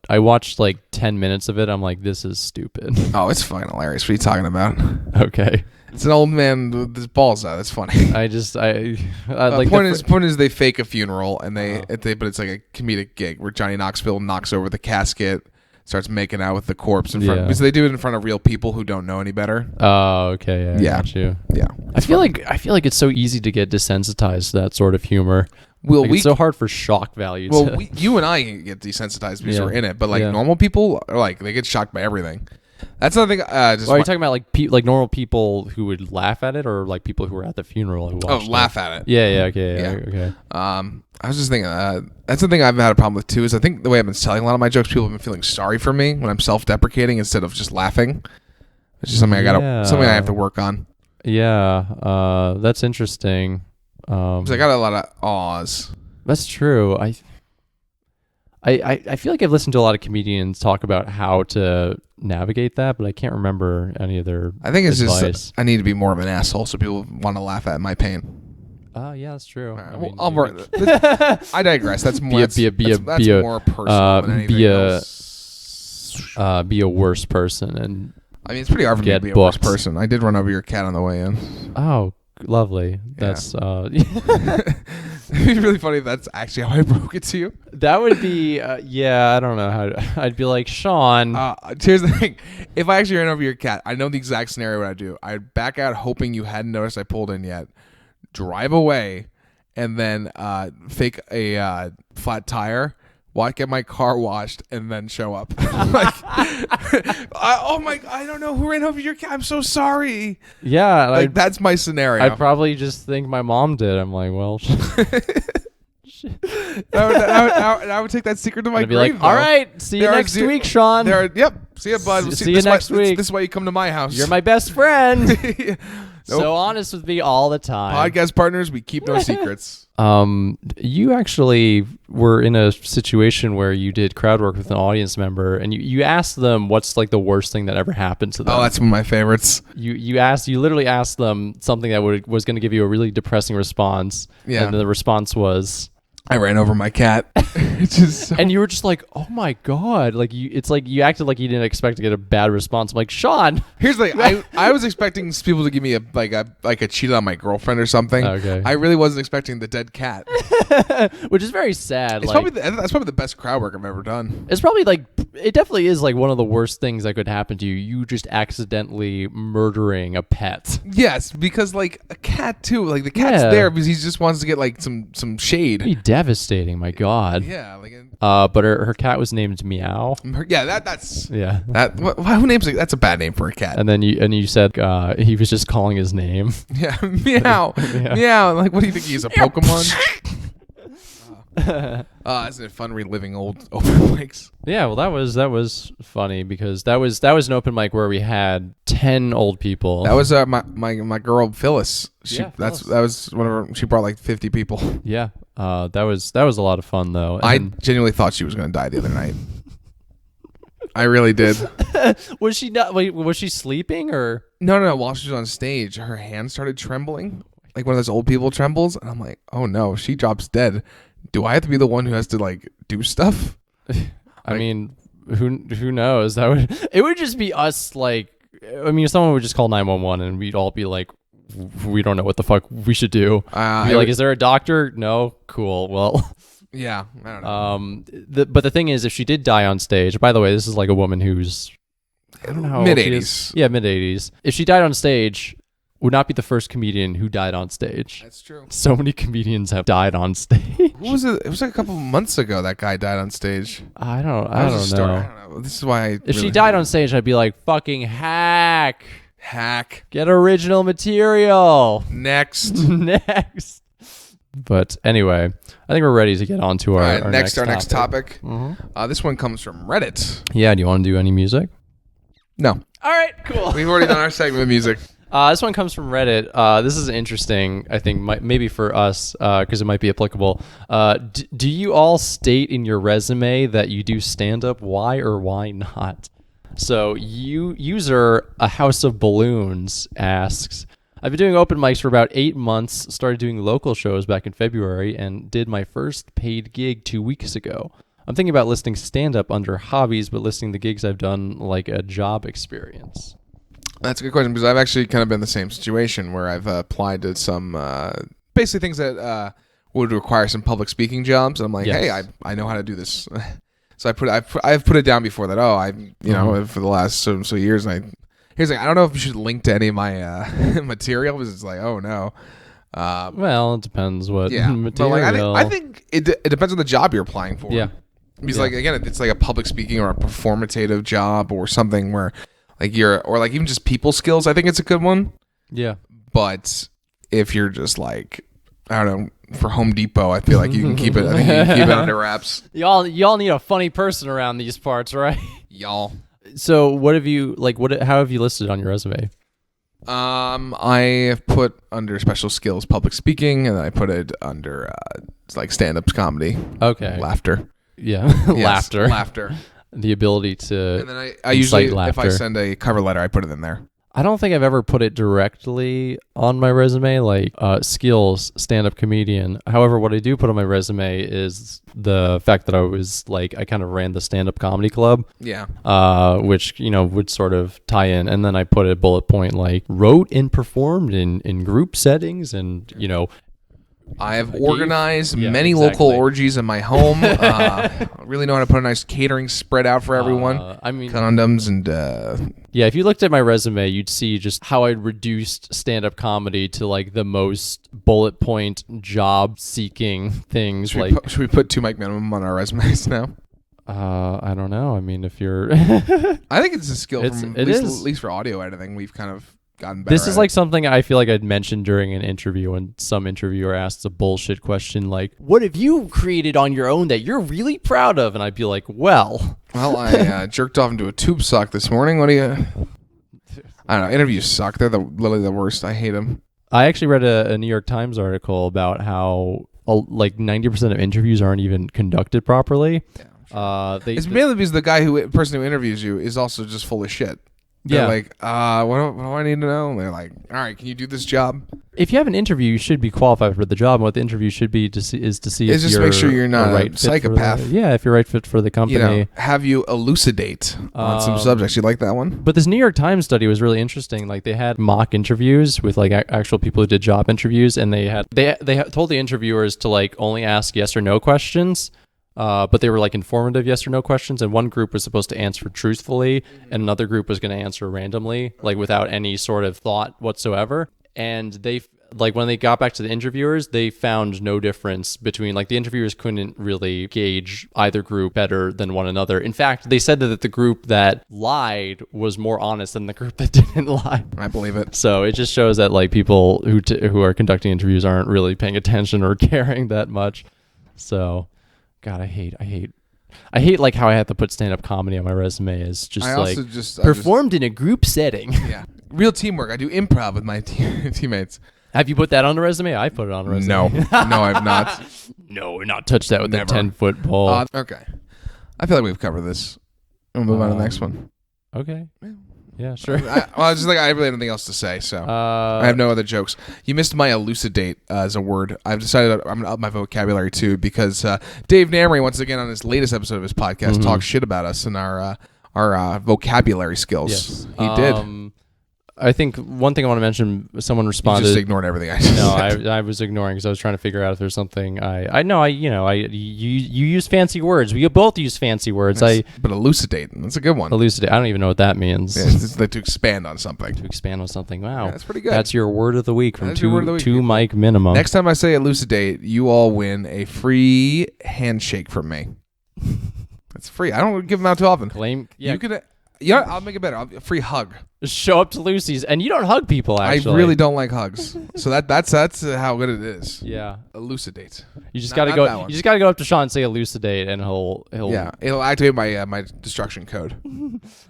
I watched like 10 minutes of it. I'm like, this is stupid. Oh, it's fucking hilarious. What are you talking about? Okay. It's an old man with his balls out. That's funny. The point is they fake a funeral and but it's like a comedic gig where Johnny Knoxville knocks over the casket, starts making out with the corpse in front. Yeah. Because they do it in front of real people who don't know any better. Oh, okay. Yeah. Yeah. Got you. Yeah. I feel like it's so easy to get desensitized to that sort of humor. Well, it's so hard for shock value. You and I get desensitized because Yeah. we're in it, but like Yeah. normal people are like they get shocked by everything. That's another thing. are you talking about like normal people who would laugh at it, or like people who were at the funeral who watched it? Laugh at it. Yeah. Okay. Yeah. Okay. I was just thinking that's the thing I've had a problem with too. Is I think the way I've been selling a lot of my jokes, people have been feeling sorry for me when I'm self-deprecating instead of just laughing. It's just something something I have to work on. Yeah. That's interesting. 'Cause I got a lot of awes. That's true. I feel like I've listened to a lot of comedians talk about how to navigate that, but I can't rember any of their I think it's advice. just I need to be more of an asshole so people want to laugh at my pain. Yeah, that's true. All right, I well, mean, I'll work. I digress. That's more. That's more personal than anything else. be a worse person and I mean, it's pretty hard for me to get be a worse booked. person. I did run over your cat on the way in. Oh, lovely. That's It'd be really funny if that's actually how I broke it to you. that would be I don't know how I'd be like, Sean. Here's the thing. If I actually ran over your cat, I know the exact scenario what I'd do. I'd back out hoping you hadn't noticed I pulled in yet, drive away, and then fake a flat tire, get my car washed, and then show up. I don't know who ran over your cat. I'm so sorry. Yeah, That's my scenario. I probably just think my mom did. I'm like, well, I would take that secret to my I'd be grave. like, all right, see you next week, Sean. Yep. See you, bud. See you next week. This is why you come to my house. You're my best friend. So honest with me all the time. Podcast partners, we keep no secrets. You actually were in a situation where you did crowd work with an audience member, and you asked them what's like the worst thing that ever happened to them. Oh, that's one of my favorites. You literally asked them something that was going to give you a really depressing response. Yeah. And the response was, I ran over my cat. It's just so and you were just like, oh my God. Like it's like you acted like you didn't expect to get a bad response. I'm like, Sean. Here's the thing. I was expecting people to give me a cheat on my girlfriend or something. Okay. I really wasn't expecting the dead cat. Which is very sad. It's that's probably the best crowd work I've ever done. It's probably like, it definitely is like one of the worst things that could happen to you. You just accidentally murdering a pet. Yes, because like a cat too. Like the cat's Yeah. there because he just wants to get like some shade. Pretty devastating, my God. Yeah, like But her cat was named Meow. yeah. That's Yeah. who names it? That's a bad name for a cat. And then you said he was just calling his name. Yeah, meow, Yeah. meow. Like, what do you think he's a Pokemon? Isn't it fun reliving old open mics? Yeah, well, that was funny because that was an open mic where we had 10 old people. That was my girl Phyllis. Yeah, that Phyllis. was one of her. She brought like 50 people. Yeah, that was a lot of fun though. I And genuinely thought she was going to die the other night. I really did. was she not? Wait, was she sleeping or? No. While she was on stage, her hand started trembling, like one of those old people trembles, and I'm like, oh no, she drops dead. Do I have to be the one who has to like do stuff? I mean, who knows? It would just be us. Like, I mean, someone would just call 911 and we'd all be like, we don't know what the fuck we should do. Be like, is there a doctor? No. Cool. Well. Yeah, I don't know. But the thing is, if she did die on stage, by the way, this is like a woman who's, I don't know how old she is. Mid-80s. Yeah, mid-80s. If she died on stage, would not be the first comedian who died on stage. That's true. So many comedians have died on stage. Who was it? It was like a couple of months ago that guy died on stage. I don't know. I don't know. This is why If she died on stage, I'd be like, fucking hack. Get original material. Next. Next. But anyway, I think we're ready to get on to our next topic. Mhm. This one comes from Reddit. Yeah, do you want to do any music? No. All right, cool. We've already done our segment of music. This one comes from Reddit. This is interesting, I think, maybe for us, because it might be applicable. Do you all state in your resume that you do stand-up? Why or why not? So, user A House of Balloons asks, I've been doing open mics for about 8 months, started doing local shows back in February, and did my first paid gig 2 weeks ago. I'm thinking about listing stand-up under hobbies, but listing the gigs I've done like a job experience. That's a good question because I've actually kind of been in the same situation where I've applied to some basically things that would require some public speaking jobs, and I'm like, Yes. hey, I know how to do this. So I've put it down before that. Oh, I know for the last so years, and here's like I don't know if you should link to any of my material because it's like oh no. Well, it depends what Yeah, material. but like I think it depends on the job you're applying for. Yeah. Because Yeah. like again, if it's like a public speaking or a performative job or something where like or like even just people skills, I think it's a good one. Yeah. But if you're just like I don't know for Home Depot, I feel like you can keep it. I think you can keep it under wraps, Y'all need a funny person around these parts, right? y'all. So what have you how have you listed on your resume? I have put under special skills public speaking, and I put it under like stand-up comedy, Okay. laughter, Yeah. Yes, Laughter. laughter. The ability to And then I usually, incite if I laughter. send a cover letter, I put it in there. I don't think I've ever put it directly on my resume, like skills, stand-up comedian. However, what I do put on my resume is the fact that I kind of ran the stand-up comedy club, Yeah. which, would sort of tie in. And then I put a bullet point like wrote and performed in group settings and, I have organized Yeah, many exactly. local orgies in my home. Really know how to put a nice catering spread out for everyone. I mean, Condoms and yeah, if you looked at my resume, you'd see just how I'd reduced stand-up comedy to like the most bullet point job seeking things. should we put 2 mic minimum on our resumes now? I don't know. I mean, if you're I think it's a skill from It at is. least for audio editing. We've kind of gotten better. this is at like it. something I feel like I'd mentioned during an interview when some interviewer asks a bullshit question like, what have you created on your own that you're really proud of? And I'd be like, well, Well, I jerked off into a tube sock this morning. What do you? I don't know. Interviews suck. They're literally the worst. I hate them. I actually read a New York Times article about how like 90% of interviews aren't even conducted properly. Yeah, it's mainly because the person who interviews you is also just full of shit. They're like, what do I need to know? And they're like, all right, can you do this job? If you have an interview, you should be qualified for the job. And what the interview should be is to see if just you're make sure you're not right a psychopath. If you're right fit for the company. Have you elucidate on some subjects. You like that one? But this New York Times study was really interesting. Like they had mock interviews with like actual people who did job interviews, and they told the interviewers to like only ask yes or no questions. But they were like informative yes or no questions, and one group was supposed to answer truthfully, and another group was going to answer randomly, like without any sort of thought whatsoever. And they, like when they got back to the interviewers, they found no difference between, like the interviewers couldn't really gauge either group better than one another. In fact, they said that the group that lied was more honest than the group that didn't lie. I believe it. So it just shows that like people who are conducting interviews aren't really paying attention or caring that much. So... God, I hate like how I have to put stand-up comedy on my resume as just performed in a group setting. Yeah, real teamwork. I do improv with my teammates. Have you put that on the resume? I put it on the resume. No, I've not. No, we're not touch that with a 10-foot pole. Okay, I feel like we've covered this. We'll move on to the next one. Okay. Yeah, sure. I really have nothing else to say, so I have no other jokes. You missed my elucidate as a word. I've decided I'm going to up my vocabulary too, because Dave Namery, once again on his latest episode of his podcast, talked shit about us and our vocabulary skills. Yes. He did. I think one thing I want to mention, someone responded. You just ignored everything I said. No, I was ignoring because I was trying to figure out if there's something you use fancy words. We both use fancy words. But elucidate, that's a good one. Elucidate. I don't even know what that means. Yeah, it's like to expand on something. To expand on something. Wow. Yeah, that's pretty good. That's your word of the week from two Mike Minimum. Next time I say elucidate, you all win a free handshake from me. That's free. I don't give them out too often. Yeah. You could. Yeah, I'll make it better. A free hug. Show up to Lucy's, and you don't hug people. Actually, I really don't like hugs. So that's how good it is. Yeah, elucidate. You just gotta go. You just gotta go up to Sean and say elucidate, and he'll. Yeah, it'll activate my destruction code.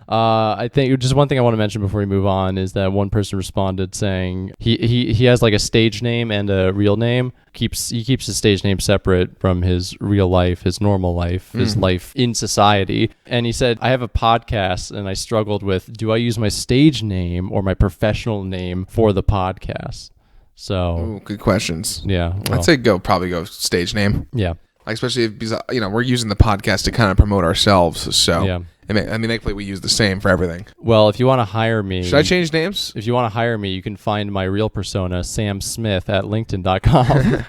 I think just one thing I want to mention before we move on is that one person responded saying he has like a stage name and a real name. He keeps his stage name separate from his real life, his normal life, his life in society. And he said, I have a podcast and I struggled with, do I use my stage name or my professional name for the podcast? So, ooh, good questions. Yeah. I'd say probably go stage name. Yeah. Like especially because we're using the podcast to kind of promote ourselves. So yeah. I mean, thankfully we use the same for everything. Well, if you want to hire me... Should I change names? If you want to hire me, you can find my real persona, Sam Smith, at LinkedIn.com.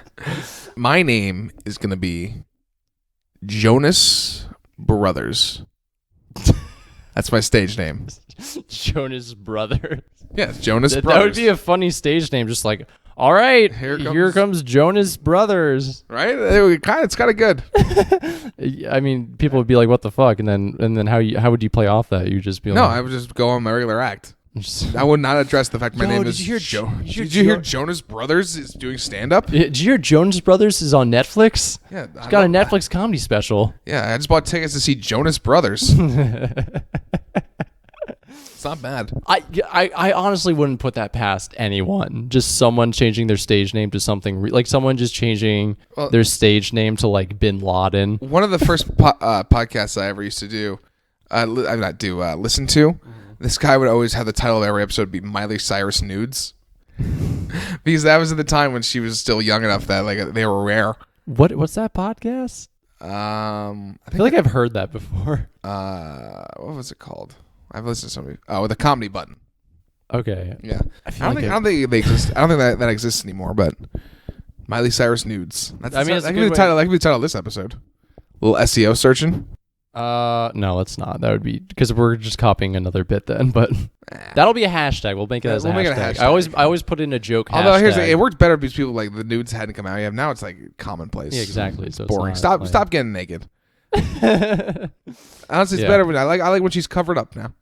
My name is going to be Jonas Brothers. That's my stage name. Jonas Brothers. Yeah, it's Jonas Brothers. That would be a funny stage name, just like... All right, here comes Jonas Brothers. Right? It's kind of good. I mean, people would be like, "What the fuck?" And then how would you play off that? You just be like, "No, I would just go on my regular act." I would not address the fact my name is Joe. Did you hear Jonas Brothers is doing stand up? Did you hear Jonas Brothers is on Netflix? Yeah, he's got a Netflix comedy special. Yeah, I just bought tickets to see Jonas Brothers. It's not bad. I honestly wouldn't put that past anyone. Just someone changing their stage name to something like someone just changing their stage name to like Bin Laden. One of the first podcasts I ever used to do, listen to. This guy would always have the title of every episode be Miley Cyrus Nudes, because that was at the time when she was still young enough that like they were rare. What's that podcast? I feel like I've heard that before. What was it called? I've listened to somebody. Oh, with a comedy button. Okay. Yeah. I don't think they exist. I don't think that exists anymore. But Miley Cyrus Nudes. That could be the title. That could be the title of this episode. A little SEO searching. No, let's not. That would be because we're just copying another bit then. But that'll be a hashtag. We'll make it as a hashtag. I always put in a joke. Although hashtag. It worked better because people like the nudes hadn't come out yet. Now it's like commonplace. Yeah, exactly. So boring. Stop getting naked. Honestly, it's better when I like when she's covered up now.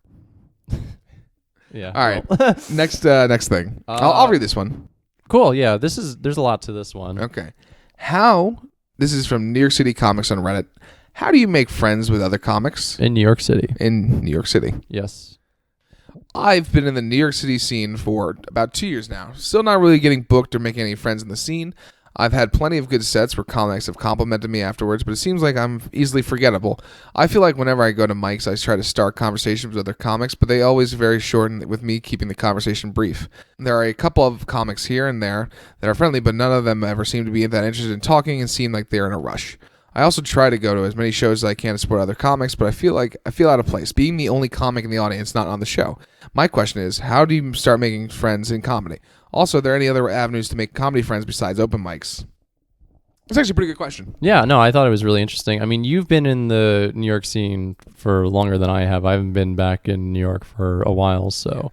Yeah. All right. Next thing. I'll read this one. Cool. Yeah. There's a lot to this one. Okay. This is from New York City Comics on Reddit. How do you make friends with other comics in New York City? In New York City. Yes. I've been in the New York City scene for about 2 years now. Still not really getting booked or making any friends in the scene. I've had plenty of good sets where comics have complimented me afterwards, but it seems like I'm easily forgettable. I feel like whenever I go to mics, I try to start conversations with other comics, but they always very short, with me keeping the conversation brief. There are a couple of comics here and there that are friendly, but none of them ever seem to be that interested in talking and seem like they're in a rush. I also try to go to as many shows as I can to support other comics, but I feel out of place, being the only comic in the audience not on the show. My question is, how do you start making friends in comedy? Also, are there any other avenues to make comedy friends besides open mics? It's actually a pretty good question. Yeah, no, I thought it was really interesting. I mean, you've been in the New York scene for longer than I have. I haven't been back in New York for a while, so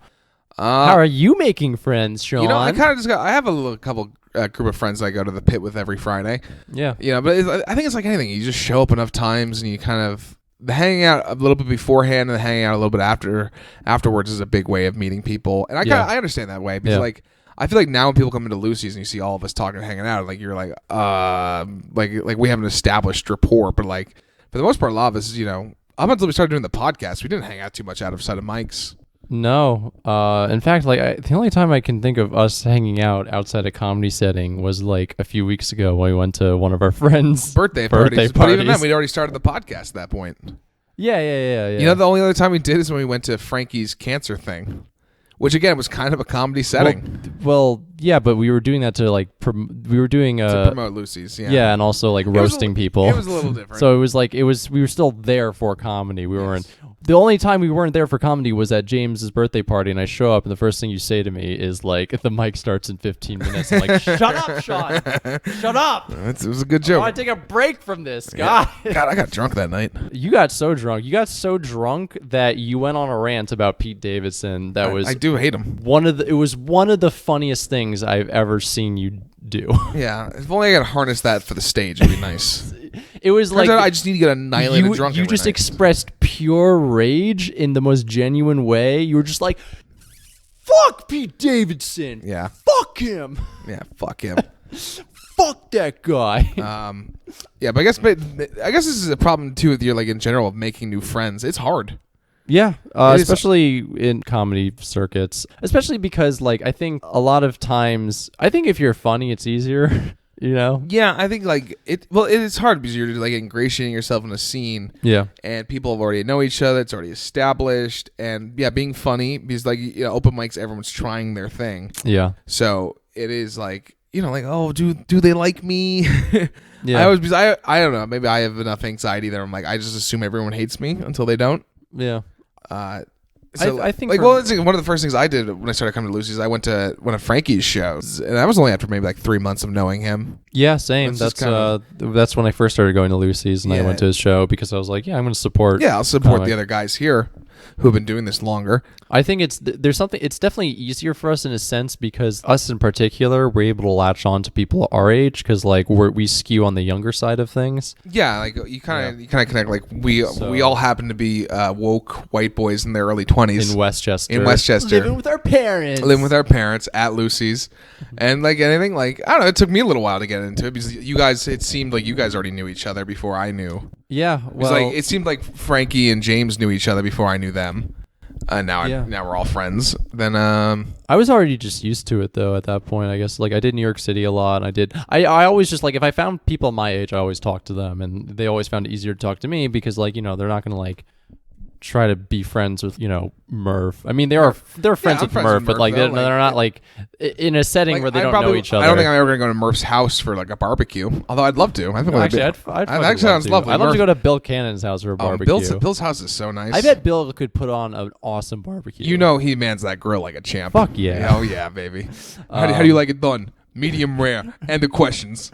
how are you making friends, Sean? You know, I kind of just I have a couple group of friends I go to the pit with every Friday. Yeah. You know, but I think it's like anything. You just show up enough times and you kind of hanging out a little bit beforehand and hanging out a little bit afterwards is a big way of meeting people. And I understand that way because like I feel like now when people come into Lucy's and you see all of us talking and hanging out, like you're like we have an established rapport, but like for the most part, a lot of us, you know, up until we started doing the podcast, we didn't hang out too much outside of mics. No. In fact, like the only time I can think of us hanging out outside a comedy setting was like a few weeks ago when we went to one of our friends' birthday parties. But even then, we'd already started the podcast at that point. Yeah. You know, the only other time we did is when we went to Frankie's cancer thing, which again was kind of a comedy setting. Well, yeah, but we were doing that to like we were doing to promote Lucy's. Yeah, and also like roasting people. It was a little different. So it was like we were still there for comedy. We weren't. The only time we weren't there for comedy was at James's birthday party, and I show up, and the first thing you say to me is like, "The mic starts in 15 minutes." I'm like, "Shut up, Sean! Shut up!" It was a good joke. I want to take a break from this, God. God, I got drunk that night. You got so drunk. You got so drunk that you went on a rant about Pete Davidson. I do hate him. It was one of the funniest things I've ever seen you do. Yeah, if only I could harness that for the stage, it'd be nice. It was Turns like out I just need to get annihilated drunk. You just night. expressed pure rage in the most genuine way. You were just like, "Fuck Pete Davidson. Yeah. Fuck him. Yeah. Fuck him. Fuck that guy." Yeah, but I guess this is a problem too with your like in general of making new friends. It's hard. Yeah, especially in comedy circuits. Especially because like I think a lot of times, I think if you're funny, it's easier. You know? Yeah, I think like it's hard because you're like ingratiating yourself in a scene. Yeah. And people have already know each other, it's already established. And yeah, being funny because like open mics, everyone's trying their thing. Yeah. So it is like, like, oh, do they like me? Yeah. I don't know, maybe I have enough anxiety that I'm like, I just assume everyone hates me until they don't. Yeah. So I think like, one of the first things I did when I started coming to Lucy's, I went to one of Frankie's shows, and that was only after maybe like 3 months of knowing him. Yeah, same. That's when I first started going to Lucy's, and I went to his show because I was like, yeah, I'm going to support. Yeah, I'll support the other guys here who have been doing this longer. I think it's definitely easier for us in a sense because us in particular, we're able to latch on to people our age because like we skew on the younger side of things. Yeah, like you kind of connect. Like we all happen to be woke white boys in their early 20s in Westchester, living with our parents at Lucy's, and like anything like I don't know. It took me a little while to get into it because it seemed like you guys already knew each other before I knew. Yeah, well, it seemed like Frankie and James knew each other before I knew them. Now we're all friends. Then I was already just used to it though at that point. I guess like I did New York City a lot. I always just like if I found people my age, I always talked to them, and they always found it easier to talk to me because like they're not gonna like try to be friends with Murph. I mean they're friends with Murph, but like they're not like in a setting where they don't know each other. I don't think I'm ever gonna go to Murph's house for like a barbecue. Although I'd love to. I think I'd sounds lovely. I'd love to go to Bill Cannon's house for a barbecue. Bill's house is so nice. I bet Bill could put on an awesome barbecue. He mans that grill like a champ. Fuck yeah. Oh yeah, baby. How do you like it done? Medium rare. And the questions.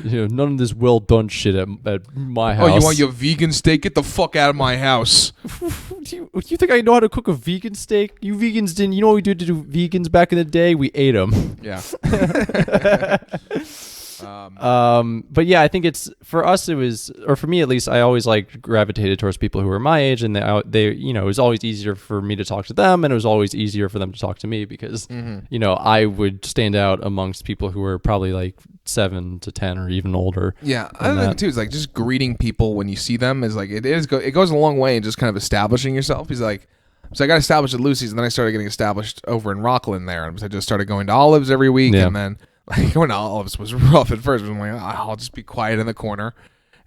None of this well done shit at my house. Oh, you want your vegan steak? Get the fuck out of my house. Do you think I know how to cook a vegan steak? You vegans didn't. You know what we did to do vegans back in the day? We ate them. Yeah. But yeah, I think it's for us. It was, or for me at least, I always like gravitated towards people who were my age, and they, it was always easier for me to talk to them, and it was always easier for them to talk to me because, I would stand out amongst people who were probably like 7 to 10 or even older. Yeah, I think too is like just greeting people when you see them is like it goes a long way in just kind of establishing yourself. He's like, so I got established at Lucy's, and then I started getting established over in Rockland there, and I just started going to Olives every week, and then like going to Olives was rough at first. But I'm like, I'll just be quiet in the corner,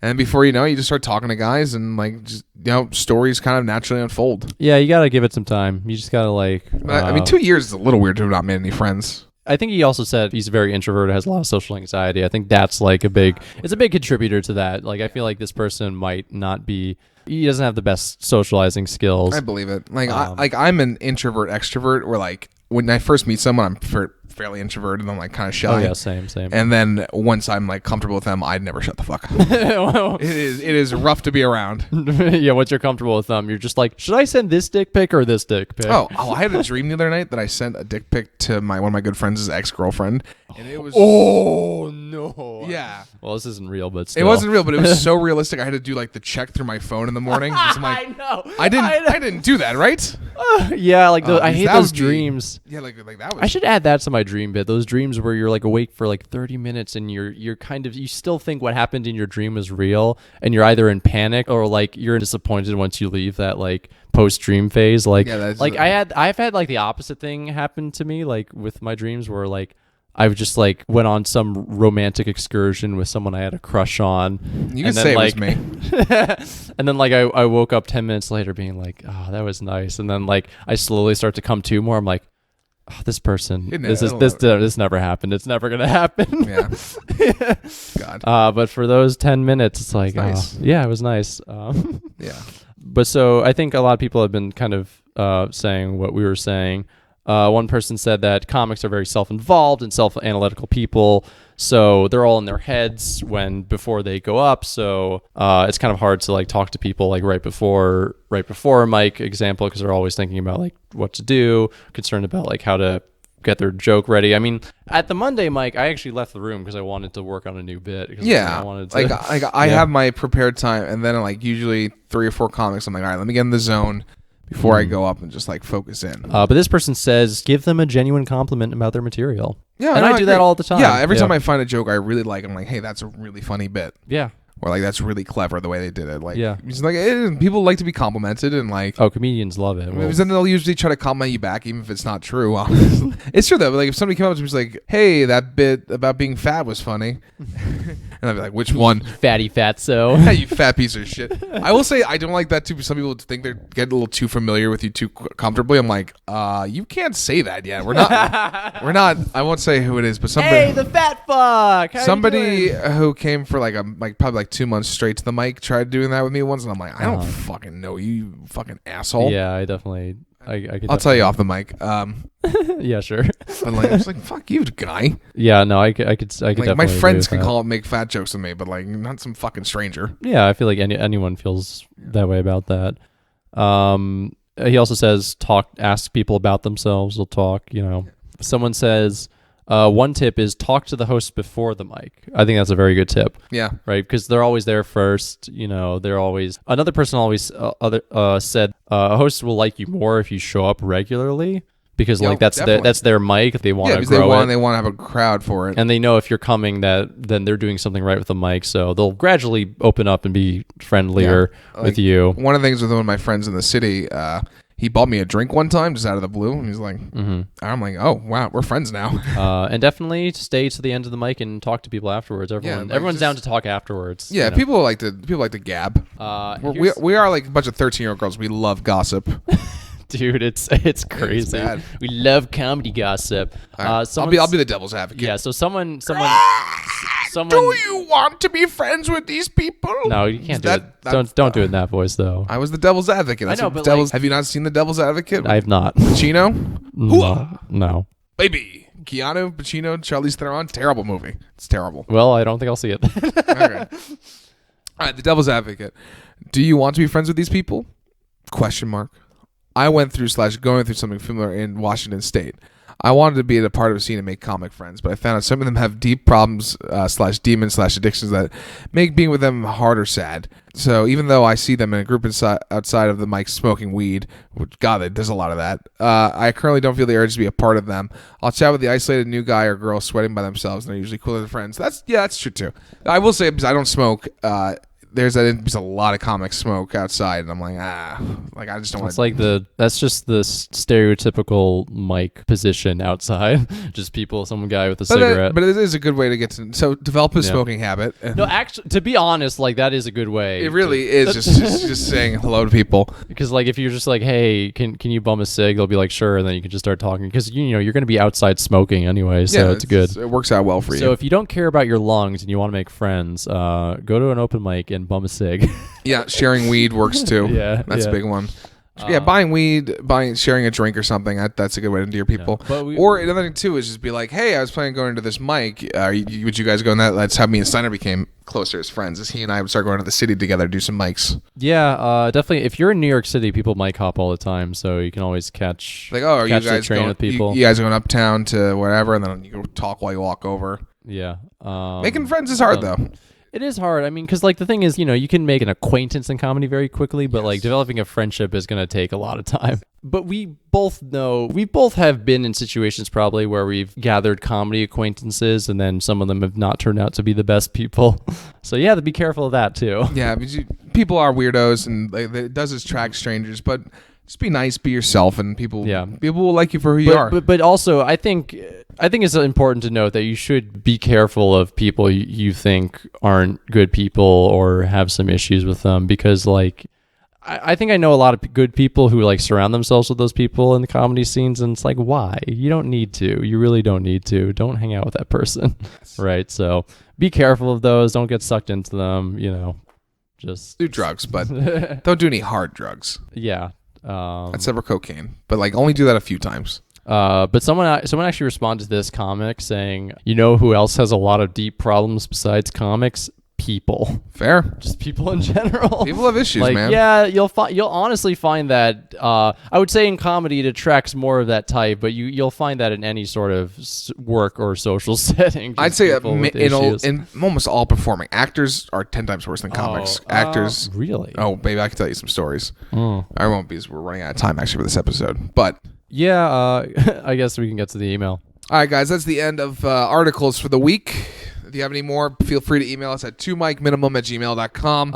and then before you know, you just start talking to guys, and like just stories kind of naturally unfold. Yeah, you gotta give it some time. You just gotta like. I mean, 2 years is a little weird to have not made any friends. I think he also said he's very introverted, has a lot of social anxiety. I think that's like it's a big contributor to that. Like, I feel like this person might not be, he doesn't have the best socializing skills. I believe it. Like, I'm an introvert extrovert where like when I first meet someone, I'm fairly introverted and I'm like kind of shy. Oh yeah, same. And then once I'm like comfortable with them, I'd never shut the fuck up. It is rough to be around. Yeah, once you're comfortable with them, you're just like, should I send this dick pic or this dick pic? Oh, I had a dream the other night that I sent a dick pic to one of my good friends' ex-girlfriend, and it was no. Yeah. Well, this isn't real, but still. It wasn't real, but it was so realistic. I had to do like the check through my phone in the morning. Like, I know. I didn't do that, right? Yeah, like I hate those dreams. Yeah, like that was. I should add that to my dream bit. Those dreams where you're like awake for like 30 minutes and you're kind of, you still think what happened in your dream is real, and you're either in panic or like you're disappointed once you leave that like post dream phase. Like, yeah, like I've had like the opposite thing happen to me, like with my dreams where like I just like went on some romantic excursion with someone I had a crush on. You can say like, it was me. And then like I woke up 10 minutes later being like, oh, that was nice. And then like I slowly start to come to more. I'm like, oh, this person, this never happened. It's never gonna happen. Yeah. God. But for those 10 minutes, it's like, nice. Yeah, it was nice. Yeah. But so I think a lot of people have been kind of saying what we were saying. One person said that comics are very self-involved and self-analytical people, so they're all in their heads before they go up. So it's kind of hard to like talk to people like right before a mic example, because they're always thinking about like what to do, concerned about like how to get their joke ready. I mean, at the Monday mic, I actually left the room because I wanted to work on a new bit. Yeah, I wanted to, I have my prepared time, and then like usually 3 or 4 comics, I'm like, all right, let me get in the zone before I go up and just like focus in. But this person says, give them a genuine compliment about their material. Yeah, and I do that all the time. Yeah, every time I find a joke I really like, I'm like, hey, that's a really funny bit. Yeah. Or like, that's really clever the way they did it. Like, yeah, it's like people like to be complimented, and like, oh, comedians love it. Well, then they'll usually try to compliment you back, even if it's not true. It's true though. But like, if somebody came up to me and was like, "Hey, that bit about being fat was funny," and I'd be like, "Which one?" Fatty fatso. You fat piece of shit. I will say I don't like that too. Some people think they get a little too familiar with you too comfortably. I'm like, you can't say that yet. We're not. We're not. I won't say who it is, but somebody. Hey, the fat fuck. Somebody who came for like probably 2 months straight to the mic tried doing that with me once, and I'm like, I don't fucking know you fucking asshole. Yeah, I definitely. I'll tell you off the mic. Yeah, sure. But like, I was like, fuck you, guy. Yeah, no, I could like, definitely. My friends can make fat jokes with me, but like, not some fucking stranger. Yeah, I feel like anyone feels that way about that. He also says, ask people about themselves. They'll talk. Someone says, one tip is talk to the host before the mic. I think that's a very good tip. Yeah. Right, because they're always there first. They're always. Another person always said a host will like you more if you show up regularly, because like that's their mic. They want to grow they want to have a crowd for it, and they know if you're coming then they're doing something right with the mic, so they'll gradually open up and be friendlier with you. One of the things with one of my friends in the city, he bought me a drink one time just out of the blue, and he's like, I'm like, oh wow, we're friends now. And definitely stay to the end of the mic and talk to people afterwards. Everyone's down to talk afterwards. Yeah, people like to gab. We are like a bunch of 13-year-old girls. We love gossip. Dude, it's crazy. It's we love comedy gossip. Right. I'll be the devil's advocate. Yeah, so someone. Do you want to be friends with these people? No, you can't do it. Don't do it in that voice, though. I was the devil's advocate. I know, but have you not seen the Devil's Advocate? I have not. Pacino? No. Baby. Keanu, Pacino, Charlize Theron. Terrible movie. It's terrible. Well, I don't think I'll see it. Okay. All right, the Devil's Advocate. Do you want to be friends with these people? ? I went through going through something similar in Washington State. I wanted to be a part of a scene and make comic friends, but I found out some of them have deep problems / demons / addictions that make being with them hard or sad. So even though I see them in a group outside of the mic smoking weed, which, God, there's a lot of that, I currently don't feel the urge to be a part of them. I'll chat with the isolated new guy or girl sweating by themselves, and they're usually cooler than friends. That's true too. I will say, because I don't smoke, there's a lot of comic smoke outside, and I'm like, I just don't want It's like that's just the stereotypical mic position outside. Just some guy with a cigarette. But it is a good way to get to, so develop a smoking habit. No, actually, to be honest, like that is a good way. It really is just saying hello to people. Because like if you're just like, hey, can you bum a cig? They'll be like, sure, and then you can just start talking. Because you're going to be outside smoking anyway, so it's good. It works out well for you. So if you don't care about your lungs and you want to make friends, go to an open mic and bum a cig. Yeah, sharing weed works too. That's a big one. Buying weed, sharing a drink or something. That's a good way to endear people. Or another thing too is just be like, hey, I was planning on going to this mic. Would you guys go on that? That's how me and Steiner became closer as friends. As he and I would start going to the city together to do some mics. Yeah, definitely. If you're in New York City, people mic hop all the time, so you can always catch. Like, oh, are you catch guys the train going? with people? You guys are going uptown to whatever, and then you go talk while you walk over. Yeah. Making friends is hard though. It is hard. I mean, because like the thing is, you can make an acquaintance in comedy very quickly, but like developing a friendship is going to take a lot of time. But we both have been in situations probably where we've gathered comedy acquaintances, and then some of them have not turned out to be the best people. So yeah, be careful of that too. Yeah, because people are weirdos, and it does attract strangers, but. Just be nice, be yourself, and people will like you for who you are. But also, I think it's important to note that you should be careful of people you think aren't good people or have some issues with them, because like I think I know a lot of good people who like surround themselves with those people in the comedy scenes, and it's like, why? You don't need to. You really don't need to. Don't hang out with that person, right? So be careful of those. Don't get sucked into them. Just do drugs, but don't do any hard drugs. Yeah. Except for cocaine, but like only do that a few times. But someone actually responded to this comic saying, who else has a lot of deep problems besides comics? People. Fair. Just people in general. People have issues, man. Yeah, you'll honestly find that. I would say in comedy it attracts more of that type, but you'll find that in any sort of work or social setting. I'd say in almost all performing, actors are 10 times worse than comics. Actors, really? Oh, baby, I can tell you some stories. I won't, because we're running out of time actually for this episode. But yeah, I guess we can get to the email. All right, guys, that's the end of articles for the week. If you have any more, feel free to email us at 2micminimum@gmail.com.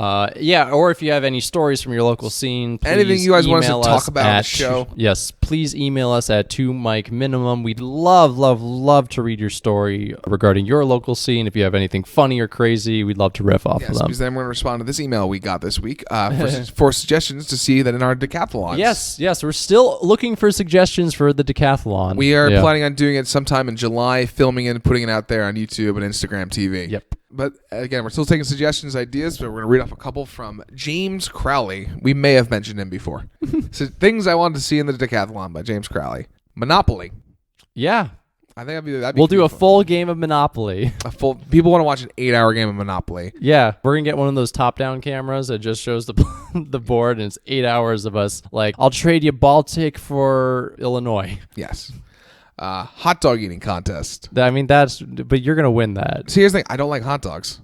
Or if you have any stories from your local scene, anything you guys want us to talk about on the show. Yes, please email us at 2micminimum. We'd love to read your story regarding your local scene. If you have anything funny or crazy, we'd love to riff off of them. Because then we're going to respond to this email we got this week for suggestions to see that in our decathlons. Yes, we're still looking for suggestions for the decathlon. We are planning on doing it sometime in July, filming it and putting it out there on YouTube and Instagram TV. Yep. But again, we're still taking suggestions, ideas, but we're going to read off a couple from James Crowley. We may have mentioned him before. So things I wanted to see in the decathlon by James Crowley. Monopoly. Yeah. I think that'd be we'll do a full game of Monopoly. People want to watch an 8-hour game of Monopoly. Yeah, we're gonna get one of those top-down cameras that just shows the the board, and it's 8 hours of us like, I'll trade you Baltic for Illinois. Yes. Hot dog eating contest. I mean, but you're gonna win that. See, here's the thing. I don't like hot dogs.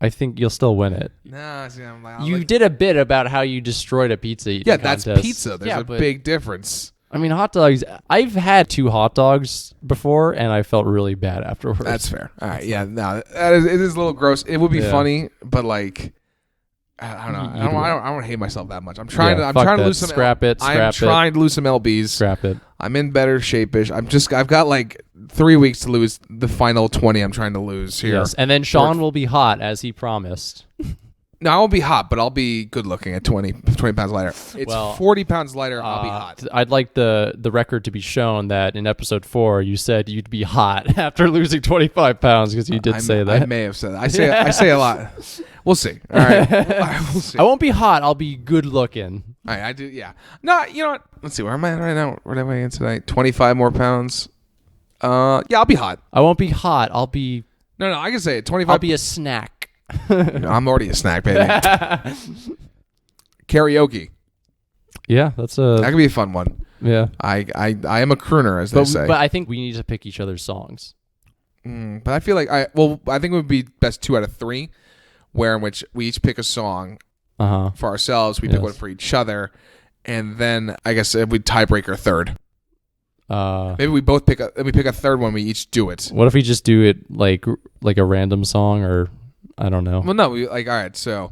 I think you'll still win it. Nah, see, you did a bit about how you destroyed a pizza eating contest. That's pizza. There's a big difference. I mean, hot dogs. I've had 2 hot dogs before, and I felt really bad afterwards. That's fair. All right, yeah, no, it is a little gross. It would be funny, but like, I don't know. I don't hate myself that much. I'm trying to lose some. Scrap it. I'm trying to lose some lbs. Scrap it. I'm in better shape-ish. I've got like 3 weeks to lose the final 20. I'm trying to lose here. Yes, and then Sean will be hot as he promised. No, I won't be hot, but I'll be good looking at 20 pounds lighter. It's 40 pounds lighter. I'll be hot. I'd like the record to be shown that in episode 4 you said you'd be hot after losing 25 pounds, because you did say that. I may have said that. I say a lot. We'll see. All right. We'll see. I won't be hot. I'll be good looking. All right, I do. Yeah. No, you know what? Let's see. Where am I at right now? Where am I in tonight? 25 more pounds. Yeah, I'll be hot. I won't be hot. I'll be. No, I can say it. 25. I'll be a snack. No, I'm already a snack, baby. Karaoke. Yeah, that could be a fun one. Yeah. I am a crooner, as they say. But I think we need to pick each other's songs. But I feel like I think it would be best 2 out of 3, where in which we each pick a song for ourselves, we pick one for each other, and then I guess we tiebreaker third. Maybe we both pick a third one. We each do it. What if we just do it like a random song, or I don't know? Well, no, all right. So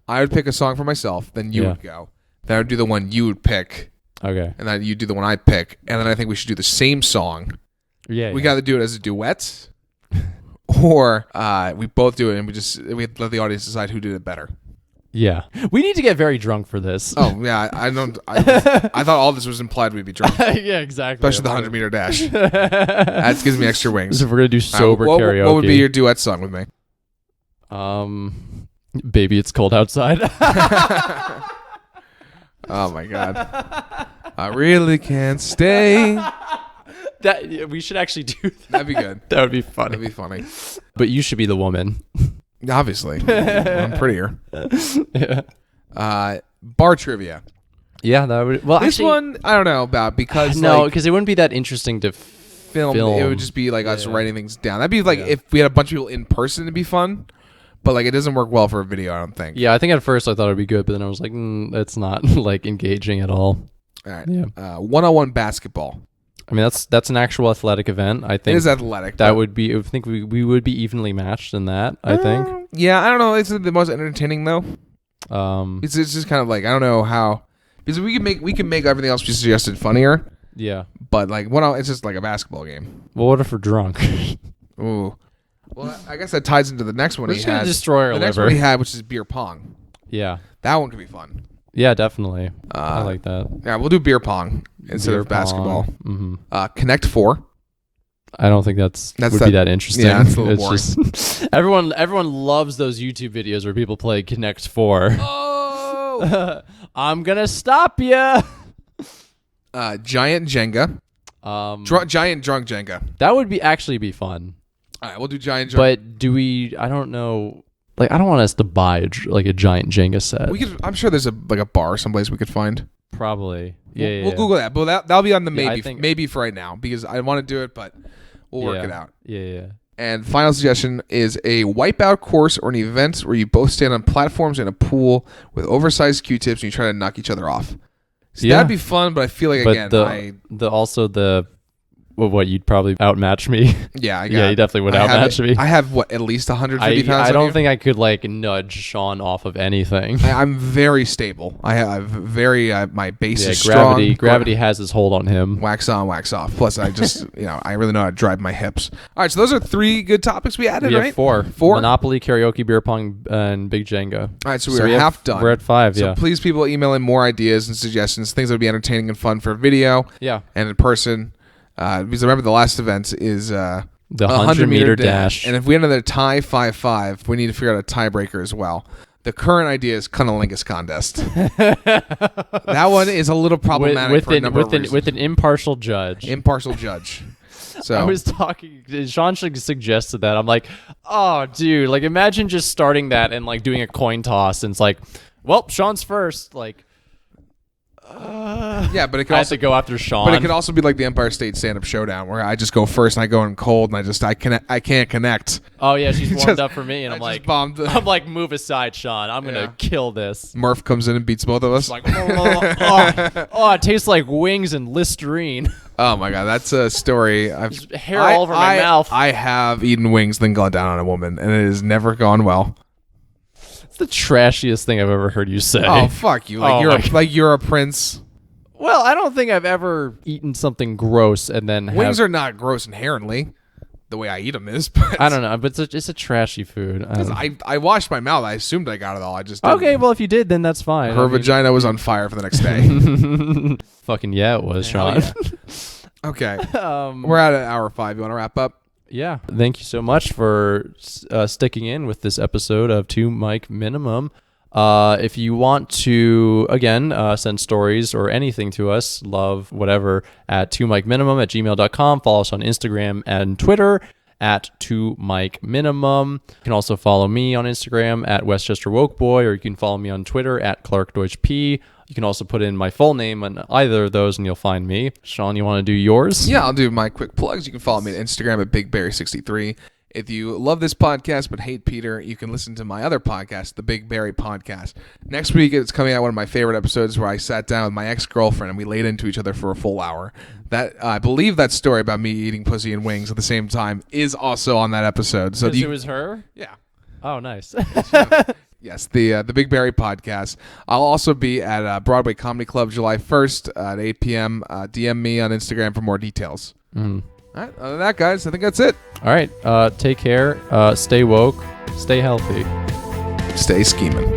I would pick a song for myself, then you would go. Then I would do the one you would pick. Okay. And then you do the one I pick, and then I think we should do the same song. Yeah. We got to do it as a duet, or we both do it and we let the audience decide who did it better. Yeah. We need to get very drunk for this. Oh yeah, I don't. I thought all this was implied we'd be drunk, yeah, exactly. especially the 100-meter dash. That gives me extra wings. So if we're gonna do sober karaoke, what would be your duet song with me? Baby, It's Cold Outside. Oh my god, I really can't stay. That we should actually do that. That'd be good. That would be funny. That'd be funny. But you should be the woman. Obviously, I'm prettier. Yeah. Bar trivia. Yeah, that would. Well, This actually, one I don't know about because no, because it wouldn't be that interesting to film. It would just be like us writing things down. That'd be like if we had a bunch of people in person, it'd be fun. But like it doesn't work well for a video, I don't think. Yeah, I think at first I thought it'd be good, but then I was like, it's not like engaging at all. All right. Yeah. One-on-one basketball. I mean, that's an actual athletic event. I think It is athletic. that would be. I think we would be evenly matched in that. I think. Yeah, I don't know. It's the most entertaining though. Um. It's just kind of like I don't know how because we can make everything else we suggested funnier. Yeah. But like it's just like a basketball game. Well, what if we're drunk? Ooh. Well, I guess that ties into the next one We're he just gonna had. destroy our the next liver. one he had, which is beer pong. Yeah. That one could be fun. Yeah, definitely. I like that. Yeah, we'll do beer pong instead of basketball. Mm-hmm. Connect Four. I don't think would be that interesting. Yeah, it's a little boring. Just, everyone loves those YouTube videos where people play Connect 4. Oh! I'm gonna stop you. Giant Jenga. Giant drunk Jenga. That would actually be fun. All right, we'll do giant Jenga. But do we? I don't know. Like, I don't want us to buy a giant Jenga set. I'm sure there's a bar someplace we could find. Probably. We'll Google that. But that'll be on the maybe. I maybe for right now because I want to do it, but we'll work it out. Yeah. And final suggestion is a wipeout course or an event where you both stand on platforms in a pool with oversized Q-tips and you try to knock each other off. So that'd be fun, but I feel like what you'd probably outmatch me. Yeah, you definitely would outmatch me. I have at least 150 pounds. I don't think I could nudge Sean off of anything. I'm very stable. I have my base is gravity. strong. Gravity has its hold on him. Wax on, wax off. Plus, I just I really know how to drive my hips. All right, so those are 3 good topics we added. We right? have 4. 4. Monopoly, karaoke, beer pong, and big Jenga. All right, so we're half done. We're at 5. So please, people, email in more ideas and suggestions, things that would be entertaining and fun for video. Yeah, and in person. Because remember the last event is the 100-meter dash. And if we end another tie 5-5, we need to figure out a tiebreaker as well. The current idea is Cunnilingus contest. That one is a little problematic for a number of reasons. With an impartial judge. Impartial judge. So I was talking. Sean suggested that. I'm like, oh, dude. Like, imagine just starting that and doing a coin toss, and it's like, well, Sean's first. Like. Yeah, but it could I also have to go after Sean. But it could also be like the Empire State Stand-Up Showdown, where I just go first and I go in cold and I can't connect. Oh yeah, she's warmed up for me, and I'm like, move aside, Sean. I'm gonna kill this. Murph comes in and beats both of us. Like, it tastes like wings and Listerine. Oh my god, that's a story. Hair all over my mouth. I have eaten wings, then gone down on a woman, and it has never gone well. It's the trashiest thing I've ever heard you say. Oh fuck you! You're a prince. Well, I don't think I've ever eaten something gross and then wings are not gross inherently. The way I eat them is, but I don't know. But it's a trashy food. I washed my mouth. I assumed I got it all. I just didn't. Okay. Well, if you did, then that's fine. Her vagina was on fire for the next day. Fucking yeah, it was, Sean. Yeah. Okay, we're at hour 5. You want to wrap up? Yeah. Thank you so much for sticking in with this episode of 2 Mic Minimum. If you want to, again, send stories or anything to us, love, whatever, at 2micminimum@gmail.com. Follow us on Instagram and Twitter at 2MikeMinimum. You can also follow me on Instagram at Westchester Wokeboy, or you can follow me on Twitter at Clark Deutsch P. You can also put in my full name on either of those and you'll find me. Sean, you want to do yours? Yeah, I'll do my quick plugs. You can follow me on Instagram at BigBarry63. If you love this podcast but hate Peter, you can listen to my other podcast, the Big Barry Podcast. Next week, it's coming out one of my favorite episodes where I sat down with my ex-girlfriend and we laid into each other for a full hour. That I believe that story about me eating pussy and wings at the same time is also on that episode. So It was her? yeah. Oh, nice. Yes, the Big Barry Podcast. I'll also be at Broadway Comedy Club July 1st at 8 p.m. DM me on Instagram for more details. All right, other than that, guys, I think that's it. All right. Take care. Stay woke. Stay healthy. Stay scheming.